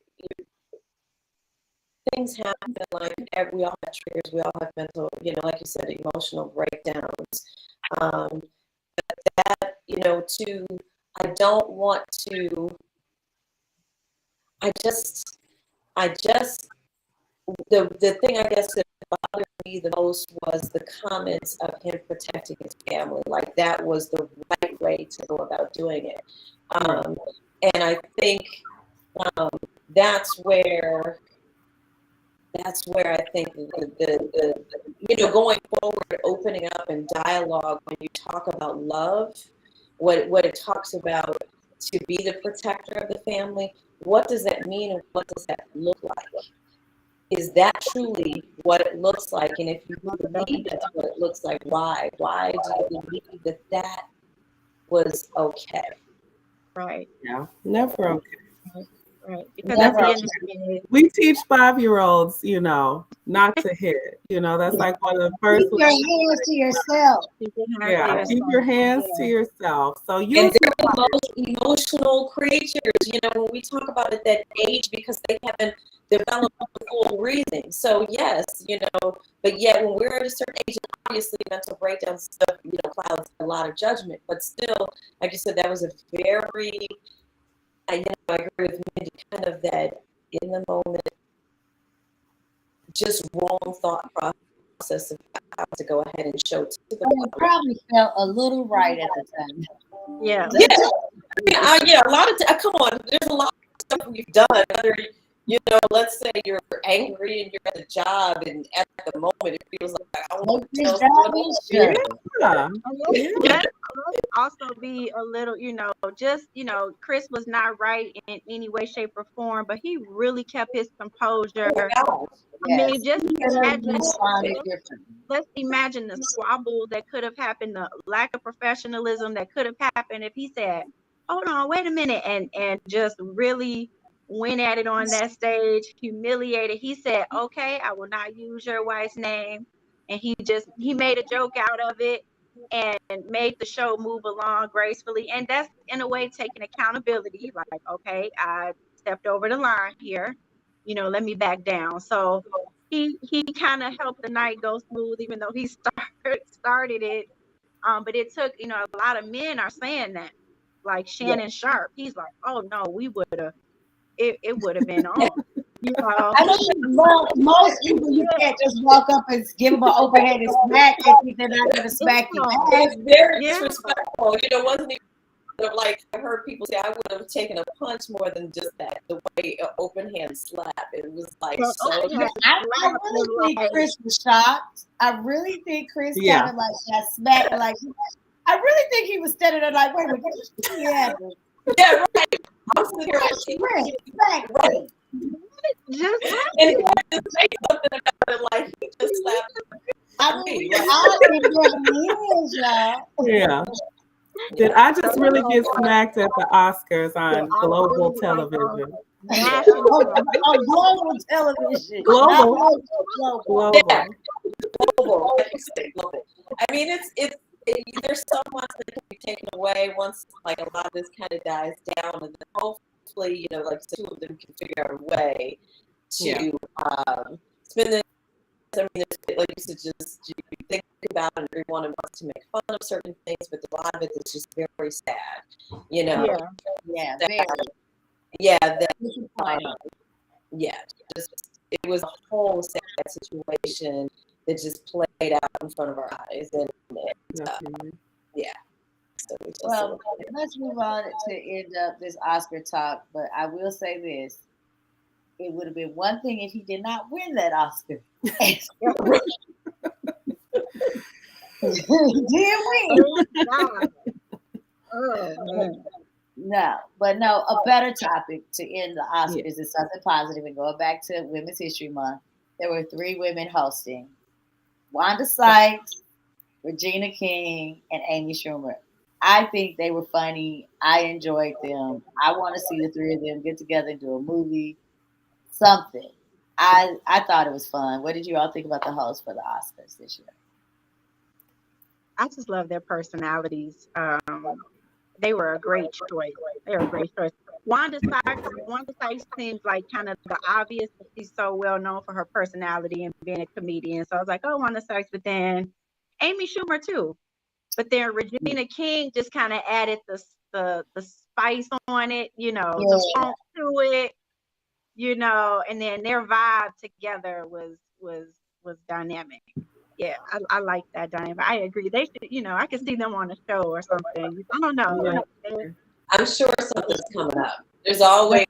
Things happen, like we all have triggers, we all have mental, you know, like you said, emotional breakdowns. But that, you know, I don't want to. I just the thing I guess that bothered me the most was the comments of him protecting his family. Like that was the right way to go about doing it. And I think that's where I think the you know, going forward, opening up and dialogue, when you talk about love, what it talks about to be the protector of the family, what does that mean and what does that look like? Is that truly what it looks like? And if you believe that's what it looks like, why? Why do you believe that that was okay? Right. Yeah, never okay. Right. Because at the end of the day, we teach 5-year-olds, you know, not to hit. You know, that's like one of the first. Keep your hands to yourself. Yeah, keep your hands to yourself. So you. And they're the most emotional creatures, you know, when we talk about at that age, because they haven't developed the full reasoning. So yes, you know, but yet when we're at a certain age, obviously mental breakdowns stuff, you know, clouds a lot of judgment. But still, like you said, that was a very, you know, I agree with Mindy, kind of that in the moment, just wrong thought process of how to go ahead and show to the You probably felt a little right at the time. yeah. Yeah, a lot of come on, there's a lot of stuff we've done. Whether, you know, let's say you're angry and you're at a job, and at the moment it feels like I want to tell Let's also be a little, you know, just, you know, Chris was not right in any way, shape, or form, but he really kept his composure. I mean, just imagine, let's imagine the squabble that could have happened, the lack of professionalism that could have happened if he said, hold on, wait a minute, and just really went at it on that stage, humiliated. He said, okay, I will not use your wife's name. And he made a joke out of it and made the show move along gracefully. And that's in a way taking accountability, like, okay, I stepped over the line here, you know, let me back down. So he kind of helped the night go smooth, even though he started it. But it took, you know, a lot of men are saying that, like Shannon Sharp, he's like, oh no, we would have, it would have been on. You know, I mean, most people, you can't just walk up and give them an overhanded smack and think they're not going to smack you back. It's very disrespectful. You know, wasn't even like, I heard people say I would have taken a punch more than just that. The way an open hand slap, it was like so. Yeah, I really think Chris was shocked. I really think Chris kind of like got smacked. Like, I really think he was standing there like, wait a minute, yeah, right. I'm sitting here right. Just and he had to say something about it, like he just slapped. I mean, yeah. Did I just really get smacked at the Oscars on global television? On global television. Global. I mean, it's there's so much that can be taken away once like a lot of this kind of dies down, and then hopefully, you know, like two of them can figure out a way to spend this. I mean, like you said, just you think about it, and everyone wants to make fun of certain things, but a lot of it is just very sad, you know. Just it was a whole sad situation that just played out in front of our eyes, and So we just Well, let's move on to end up this Oscar talk. But I will say this: it would have been one thing if he did not win that Oscar. He did win. Oh, man. No, but no, a better topic to end the Oscars is something positive. And going back to Women's History Month, there were 3 women hosting: Wanda Sykes, Regina King, and Amy Schumer. I think they were funny. I enjoyed them. I want to see the 3 of them get together and do a movie, something. I thought it was fun. What did you all think about the host for the Oscars this year? I just love their personalities. They were a great choice. They were a great choice. Wanda Sykes seems like kind of the obvious, but she's so well known for her personality and being a comedian. So I was like, oh, Wanda Sykes, but then Amy Schumer too. But then Regina King just kind of added the spice on it, the funk to it, and then their vibe together was dynamic. Yeah, I like that dynamic. I agree. They should, I could see them on a show or something. I don't know. I'm sure something's coming up. There's always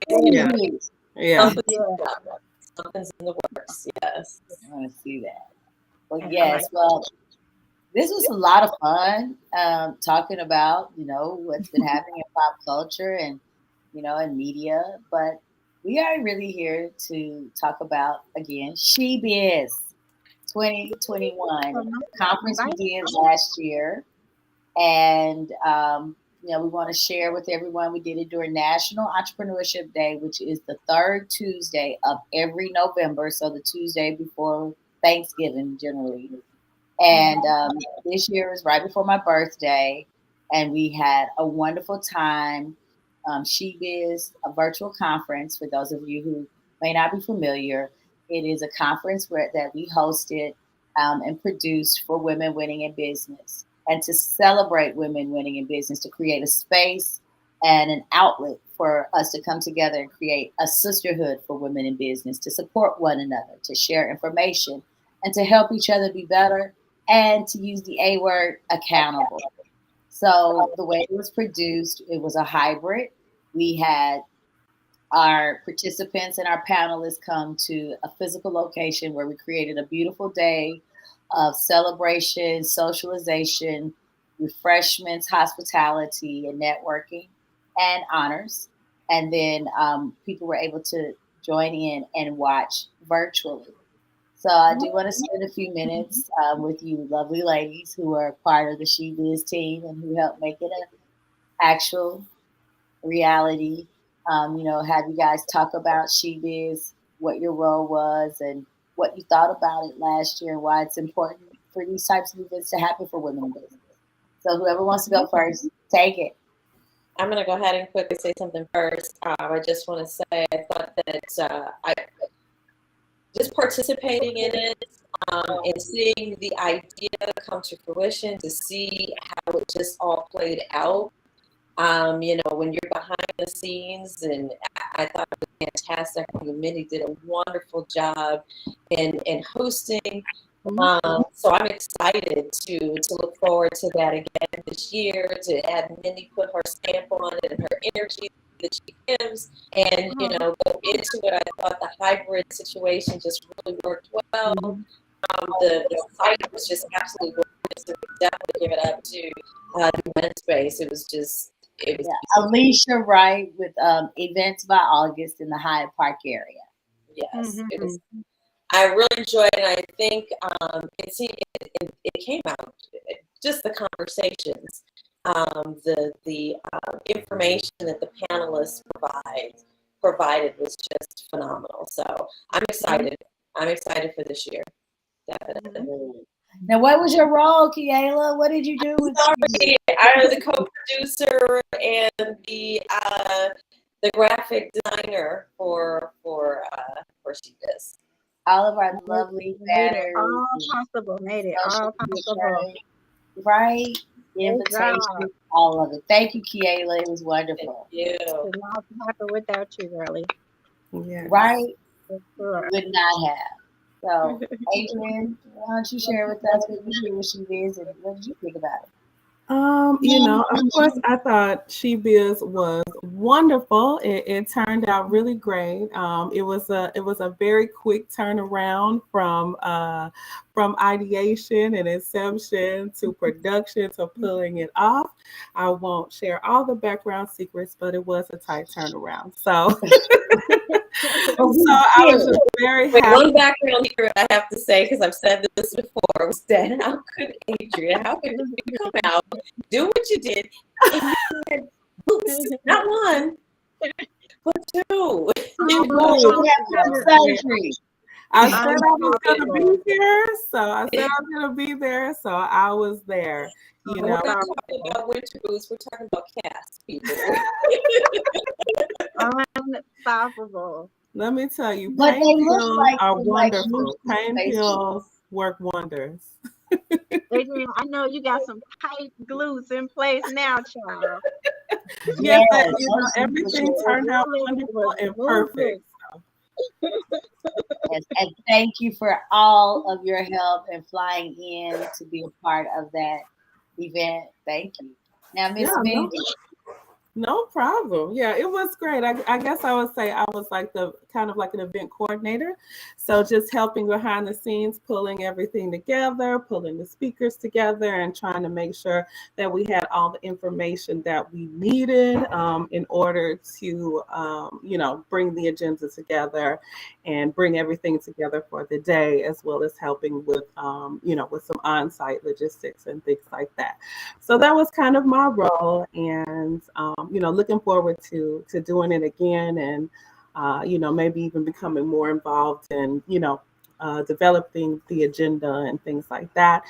Yeah. something's in the works. Yes, I want to see that. Well, yes. Well, this was a lot of fun talking about what's been happening in pop culture and in media, but we are really here to talk about again SheBiz 2021 conference we did last year, and we want to share with everyone. We did it during National Entrepreneurship Day, which is the 3rd Tuesday of every November, so the Tuesday before Thanksgiving generally. And this year was right before my birthday, and we had a wonderful time. SheBiz, a virtual conference, for those of you who may not be familiar. It is a conference that we hosted and produced for women winning in business, and to celebrate women winning in business, to create a space and an outlet for us to come together and create a sisterhood for women in business, to support one another, to share information, and to help each other be better, and to use the A word, accountable. So the way it was produced, it was a hybrid. We had our participants and our panelists come to a physical location where we created a beautiful day of celebration, socialization, refreshments, hospitality, and networking, and honors. And then people were able to join in and watch virtually. So I do want to spend a few minutes with you lovely ladies who are part of the SheBiz team and who helped make it an actual reality. Have you guys talk about SheBiz, what your role was, and what you thought about it last year, and why it's important for these types of events to happen for women in business. So whoever wants to go first, take it. I'm going to go ahead and quickly say something first. I just want to say I thought that I just participating in it and seeing the idea come to fruition, to see how it just all played out. When you're behind the scenes, and I thought it was fantastic. Minnie did a wonderful job in hosting. So I'm excited to look forward to that again this year, to have Minnie put her stamp on it and her energy that she gives, and go into it. I thought the hybrid situation just really worked well. The site was just absolutely gorgeous. So we definitely give it up to the men's space. It was Alicia Wright with Events by August in the Hyde Park area. Yes, it was. I really enjoyed it. I think it came out, just the conversations, the information that the panelists provided was just phenomenal. So I'm excited. I'm excited for this year. Definitely. Now, what was your role, Kiela? What did you do? I was the co-producer and the graphic designer for SheBiz. All of our lovely banners. All possible. Made it all possible. Right? Invitation, all of it. Thank you, Kiela. It was wonderful. Thank you. Could not happen without you, girlie. Yeah. Right? Sure. Would not have. So, Adrian, why don't you share with us what you do with SheBiz and what did you think about it? Of course, I thought She Biz was wonderful. It turned out really great. It was a very quick turnaround from ideation and inception to production to pulling it off. I won't share all the background secrets, but it was a tight turnaround. So, so I was just very Wait, happy. one background here I have to say, because I've said this before, was that how could Adrian, how could you come out, do what you did, and you had boots, not one, but two. Surgery. I said I was gonna be there, so I was there. We're not talking about winter boots, we're talking about cast people. Unstoppable. Let me tell you, But pain they look pills like are they're like wonderful. loose Pain faces. pills work wonders. Adrian, I know you got some tight glutes in place now, child. Yes, Yes, everything turned out wonderful and perfect. yes, and thank you for all of your help and flying in to be a part of that event. Thank you. Now, Miss Yeah, Mindy. No problem. Yeah, it was great. I guess I would say I was like the kind of like an event coordinator. So just helping behind the scenes, pulling everything together, pulling the speakers together, and trying to make sure that we had all the information that we needed in order to, bring the agenda together and bring everything together for the day, as well as helping with, with some on-site logistics and things like that. So that was kind of my role, and looking forward to doing it again, and maybe even becoming more involved in developing the agenda and things like that.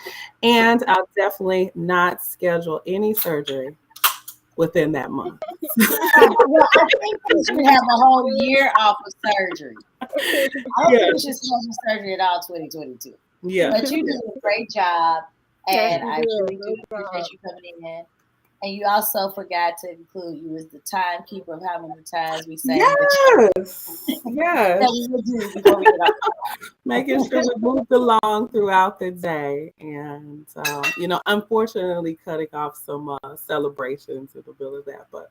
And I'll definitely not schedule any surgery within that month. Well, I think we should have a whole year off of surgery. I don't think we should schedule surgery at all 2022. Yeah. But you did a great job, and Yes, you I did. truly do Great job. appreciate you coming in. And you also forgot to include you was the timekeeper of how many times we sang Yes. that Yes. we would do before we get off. Making sure we moved along throughout the day, and unfortunately cutting off some celebrations in the middle of that, but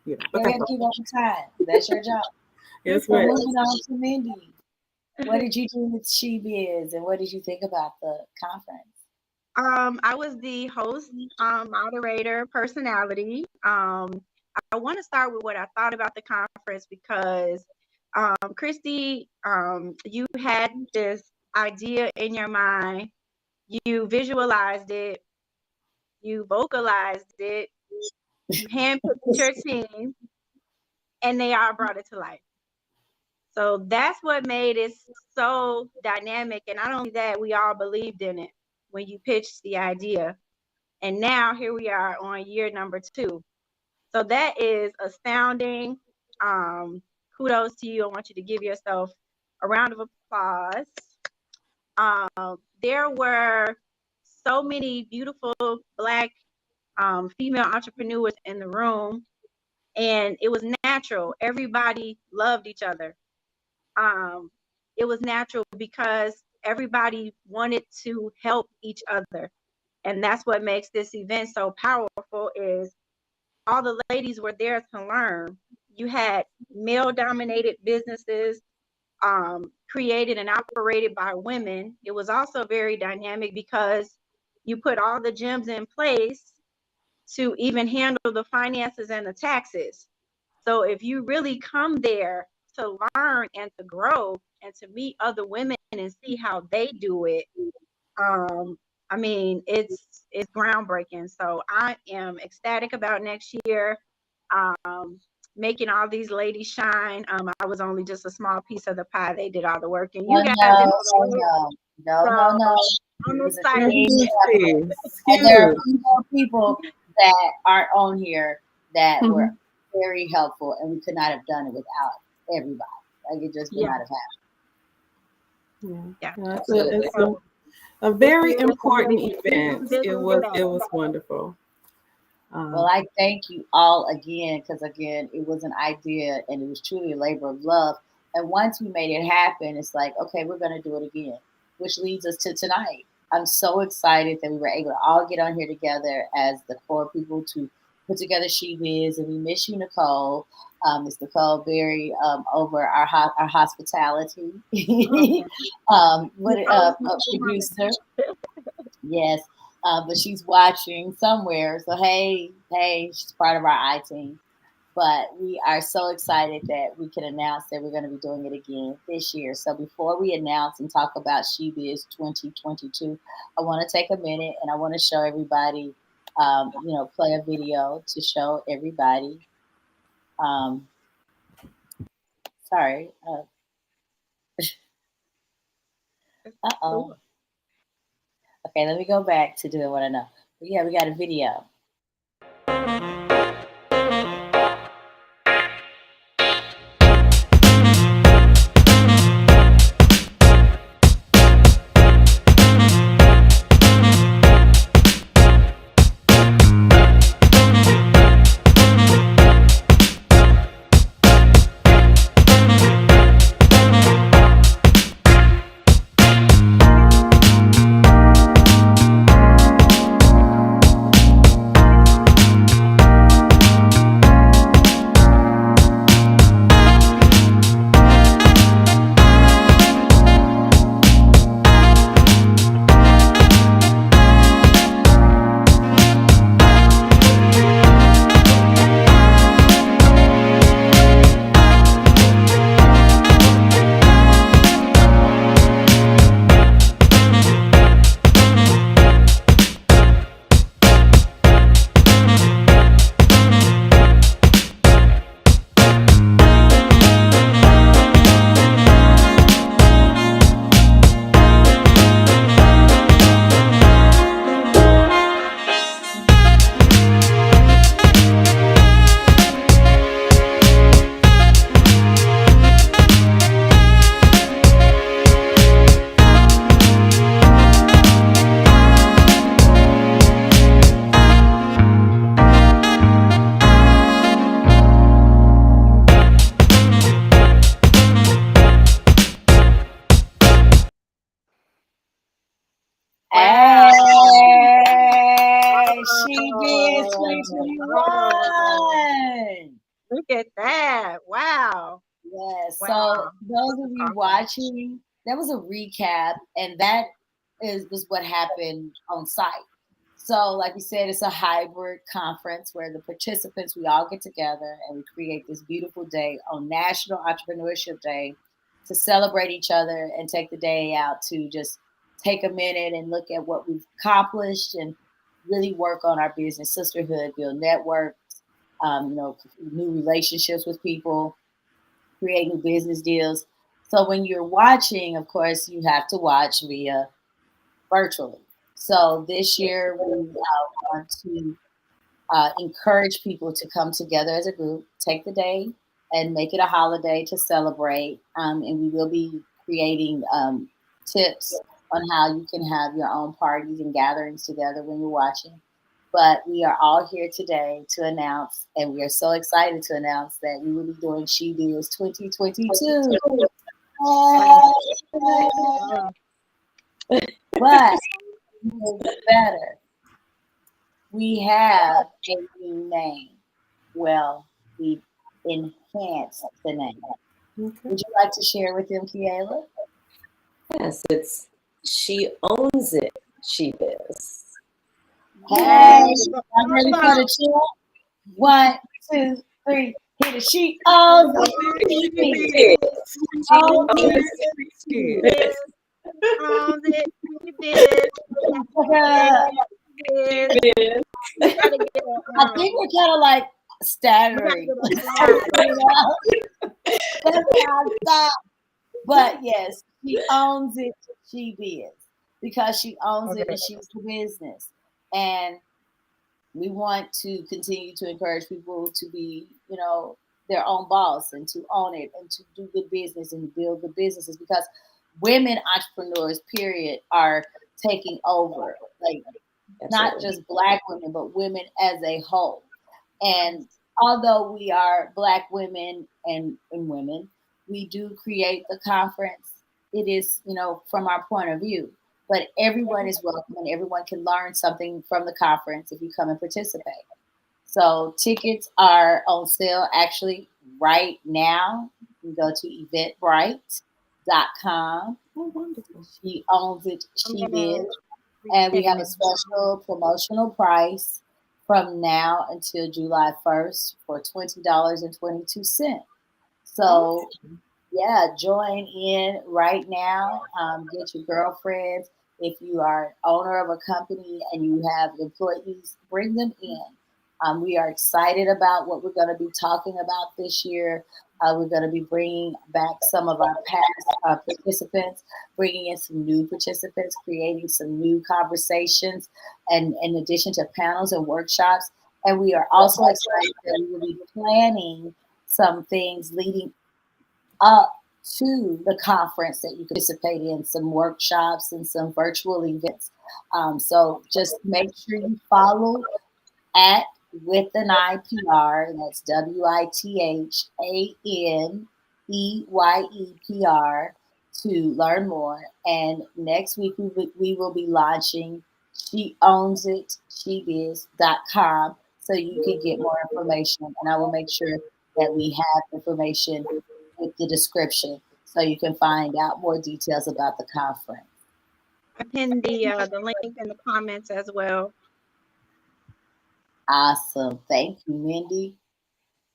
You gotta keep on time. That's your job. Yes, So right. moving on to Mindy. What did you do with She Biz, and what did you think about the conference? I was the host, moderator, personality. I want to start with what I thought about the conference because, Christy, you had this idea in your mind, you visualized it, you vocalized it, you handpicked your team, and they all brought it to life. So that's what made it so dynamic. And not only that, we all believed in it when you pitched the idea. And now here we are on year number 2. So that is astounding. Kudos to you. I want you to give yourself a round of applause. There were so many beautiful Black female entrepreneurs in the room, and it was natural. Everybody loved each other. It was natural because everybody wanted to help each other. And that's what makes this event so powerful is all the ladies were there to learn. You had male-dominated businesses created and operated by women. It was also very dynamic because you put all the gems in place to even handle the finances and the taxes. So if you really come there to learn and to grow and to meet other women and see how they do it, it's groundbreaking. So I am ecstatic about next year, making all these ladies shine. I was only just a small piece of the pie. They did all the work, and you guys did all the work. No. I'm It was a excited. team effort. And there are more people that aren't on here that were very helpful, and we could not have done it without everybody. Like it just would not have happened. Yeah. It's a very important event. It was wonderful. Well, I thank you all again because again, it was an idea and it was truly a labor of love. And once we made it happen, it's like, okay, we're going to do it again, which leads us to tonight. I'm so excited that we were able to all get on here together as the core people to put together She Biz, and we miss you, Nicole. Miss Nicole Berry over our hospitality. What a producer. Yes, but she's watching somewhere. So hey, she's part of our I team. But we are so excited that we can announce that we're going to be doing it again this year. So before we announce and talk about She Biz 2022, I want to take a minute and I want to show everybody, play a video to show everybody. Sorry. Uh-oh. Okay, let me go back to doing what I know. But yeah, we got a video. Hey, She Biz 2021. Look at that. Wow. Yes. Wow. So those of you watching, that was a recap, and that was what happened on site. So, like we said, it's a hybrid conference where the participants, we all get together and we create this beautiful day on National Entrepreneurship Day to celebrate each other and take the day out to just take a minute and look at what we've accomplished and really work on our business sisterhood, build networks, new relationships with people, create new business deals. So when you're watching, of course, you have to watch via virtually. So this year we want to encourage people to come together as a group, take the day and make it a holiday to celebrate. And we will be creating tips on how you can have your own parties and gatherings together when you're watching. But we are all here today to announce, and we are so excited to announce that we will be doing She Biz 2022. But better, we have a new name. Well, we enhanced the name. Okay. Would you like to share with them, Kiela? Yes, it's She Owns It, She Biz. Hey, I'm ready for the chant. 1, 2, 3. Hit it. She owns it. She owns it. I think we're kind of like staggering. But yes, she owns it. She biz, because she owns it and she's the business. And we want to continue to encourage people to be, their own boss and to own it and to do good business and build good businesses, because women entrepreneurs, period, are taking over. Like, not just Black women, but women as a whole. And although we are Black women and women, we do create the conference. It is, from our point of view. but everyone is welcome and everyone can learn something from the conference if you come and participate. So tickets are on sale actually right now. You go to eventbrite.com. Oh, wonderful. She owns it, I'm she gonna bids. And we have a resend it. special promotional price from now until July 1st for $20.22. So yeah, join in right now. Get your girlfriends. If you are an owner of a company and you have employees, bring them in. We are excited about what we're going to be talking about this year. We're going to be bringing back some of our past participants, bringing in some new participants, creating some new conversations, and in addition to panels and workshops. And we are also excited that we will be planning some things leading up to the conference that you can participate in, some workshops and some virtual events. So just make sure you follow at with an IPR, and that's WITHANEYEPR to learn more. And next week we will be launching She Owns It, shebiz.com so you can get more information. And I will make sure that we have information with the description so you can find out more details about the conference. I pinned the link in the comments as well. Awesome. Thank you, Mindy.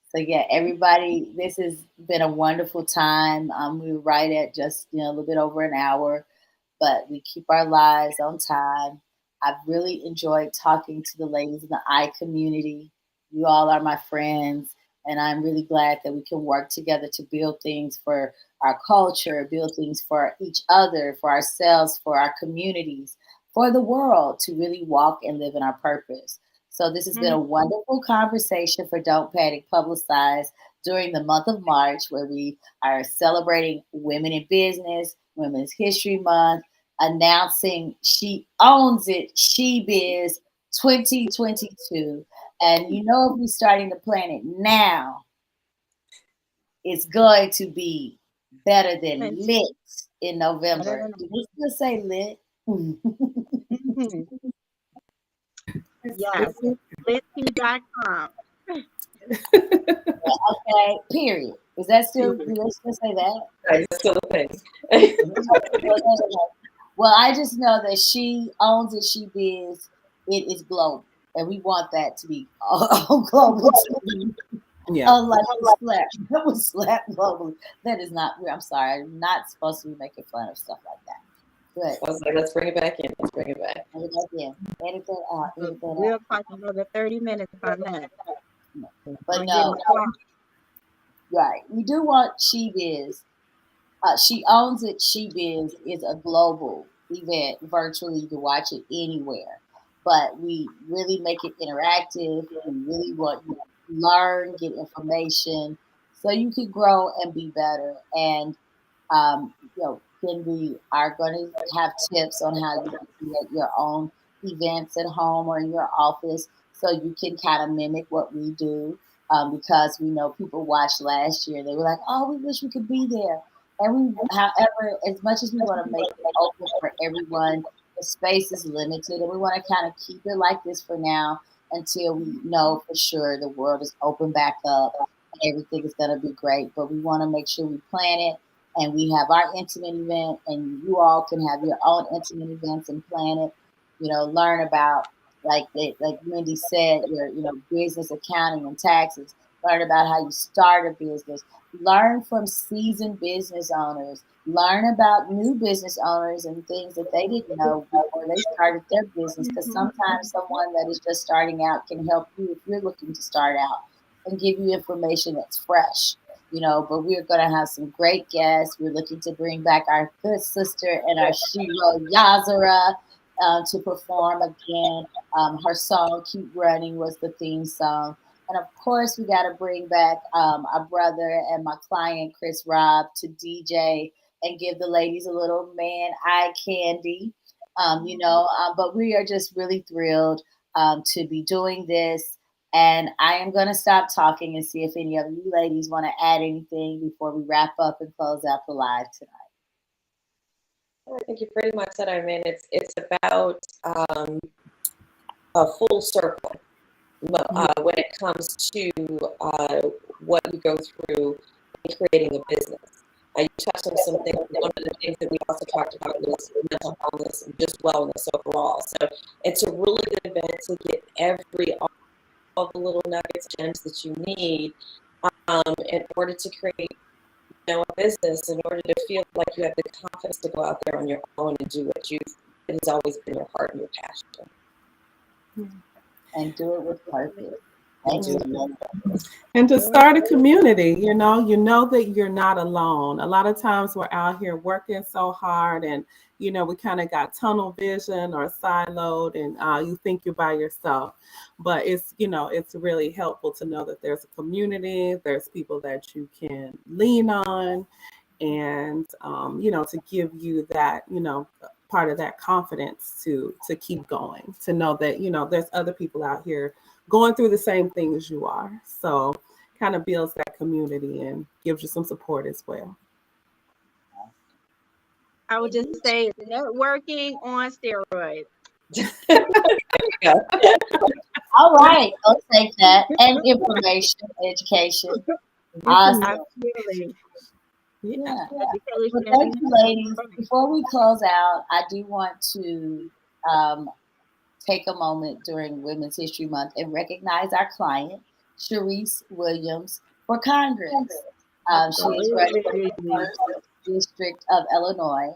So yeah, everybody, this has been a wonderful time. We were right at just a little bit over an hour, but we keep our lives on time. I've really enjoyed talking to the ladies in the I community. You all are my friends, and I'm really glad that we can work together to build things for our culture, build things for each other, for ourselves, for our communities, for the world to really walk and live in our purpose. So this has been a wonderful conversation for Don't Panic Publicize during the month of March, where we are celebrating women in business, Women's History Month, announcing She Owns It, She Biz 2022. And if we're starting to plan it now, it's going to be better than lit in November. Do we still say lit? Yes, littea.com. Okay, period. Is that still, do they still say that? It's still a thing. Well, I just know that She Owns It, She Biz, it is global. And we want that to be global too. Yeah. Unlike that was slap globally. That is not, I'm sorry, I'm not supposed to be making fun of stuff like that. But I was like, let's bring it back in. Let's bring it back. edit that in. Edit that out. Edit that out. We'll talk another 30 minutes on that. But no, right. We do want She Biz. She Owns It, She Biz is a global event virtually. You can watch it anywhere. But we really make it interactive. We really want you to learn, get information so you can grow and be better. And, then we are going to have tips on how you can create your own events at home or in your office so you can kind of mimic what we do. Because we know people watched last year. They were like, oh, we wish we could be there. And however, as much as we want to make it open for everyone, the space is limited, and we want to kind of keep it like this for now until we know for sure the world is open back up and everything is going to be great. But we want to make sure we plan it, and we have our intimate event, and you all can have your own intimate events and plan it. Learn about like Mindy said, your business accounting and taxes. Learn about how you start a business. Learn from seasoned business owners. Learn about new business owners and things that they didn't know before they started their business. Because sometimes someone that is just starting out can help you if you're looking to start out and give you information that's fresh. But we're going to have some great guests. We're looking to bring back our good sister and our Shiro Yazara to perform again. Her song "Keep Running" was the theme song. And of course, we got to bring back our brother and my client, Chris Robb, to DJ and give the ladies a little man eye candy. But we are just really thrilled to be doing this. And I am going to stop talking and see if any of you ladies want to add anything before we wrap up and close out the live tonight. I think you pretty much said. I mean, it's about a full circle when it comes to what you go through in creating a business. You touched on some things. One of the things that we also talked about was mental wellness and just wellness overall. So it's a really good event to get all the little nuggets, gems that you need in order to create a business, in order to feel like you have the confidence to go out there on your own and do what it has always been your heart and your passion. And do it with purpose. And to start a community, you know that you're not alone. A lot of times we're out here working so hard and, we kind of got tunnel vision or siloed and you think you're by yourself. But it's really helpful to know that there's a community, there's people that you can lean on and, to give you that, part of that confidence to keep going, to know that, there's other people out here going through the same thing as you are. So kind of builds that community and gives you some support as well. I would just say networking on steroids. All right, I'll take that. And information, education. Awesome. Absolutely. Yeah. Well, thank you, ladies. Before we close out, I do want to take a moment during Women's History Month and recognize our client, Sharice Williams, for Congress. She is running for the 1st District of Illinois.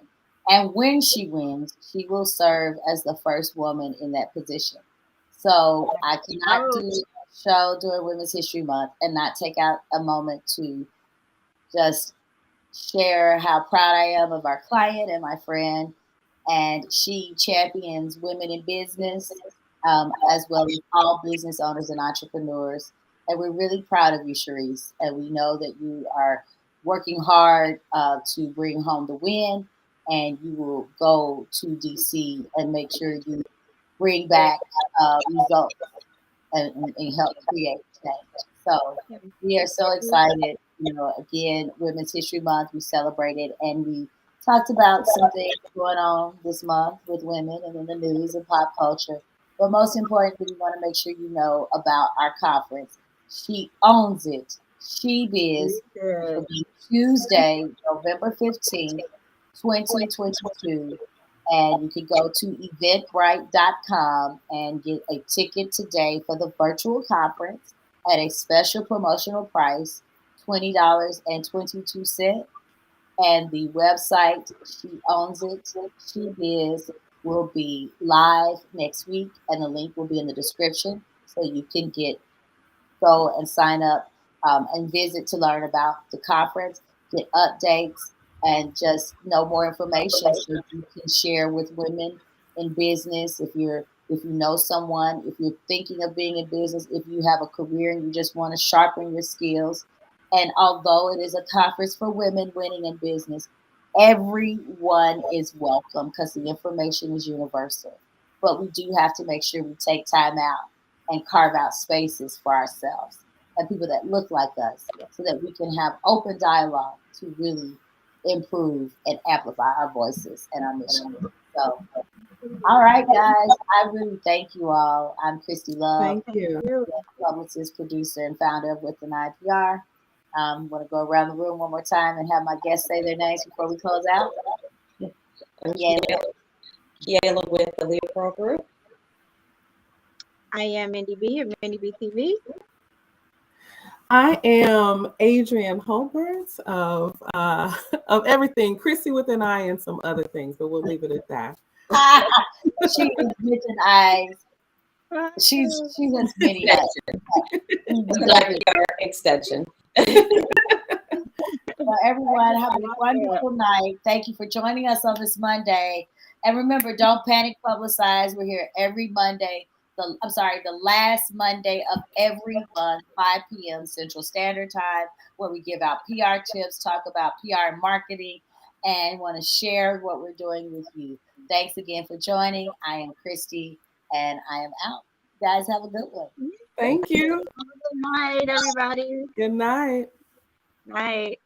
And when she wins, she will serve as the first woman in that position. So I cannot do a show during Women's History Month and not take out a moment to just share how proud I am of our client and my friend. And she champions women in business, as well as all business owners and entrepreneurs. And we're really proud of you, Sharice. And we know that you are working hard to bring home the win. And you will go to DC and make sure you bring back results and help create change. So we are so excited. Again, Women's History Month, we celebrated and we talked about some things going on this month with women and in the news and pop culture. But most importantly, we want to make sure you know about our conference. She owns it. She Biz will be Tuesday, November 15th, 2022. And you can go to eventbrite.com and get a ticket today for the virtual conference at a special promotional price, $20.22. And the website, She Owns It, She Biz, will be live next week. And the link will be in the description. So you can go and sign up and visit to learn about the conference, get updates, and just know more information so you can share with women in business. If you know someone, if you're thinking of being in business, if you have a career and you just want to sharpen your skills. And although it is a conference for women winning in business, everyone is welcome because the information is universal. But we do have to make sure we take time out and carve out spaces for ourselves and people that look like us so that we can have open dialogue to really improve and amplify our voices and our mission. So, all right, guys, I really thank you all. I'm Christy Love. Thank you. Publicist, producer, and founder of With an IPR. I'm going to go around the room one more time and have my guests say their names before we close out. Kiela with the Lead Pro Group. I am Mindy B of Mindy B TV. I am Adrienne Holbert of everything, Chrissy with an I and some other things, but we'll leave it at that. She is with an eyes. She has many eyes. Extension. Well, everyone, have a wonderful night. Thank you for joining us on this Monday. And remember, don't panic, publicize. We're here every Monday. The last Monday of every month, 5 p.m. Central Standard Time, where we give out PR tips, talk about PR and marketing, and want to share what we're doing with you. Thanks again for joining. I am Christy, and I am out. You guys have a good one. Thank you. Good night, everybody. Good night. Night.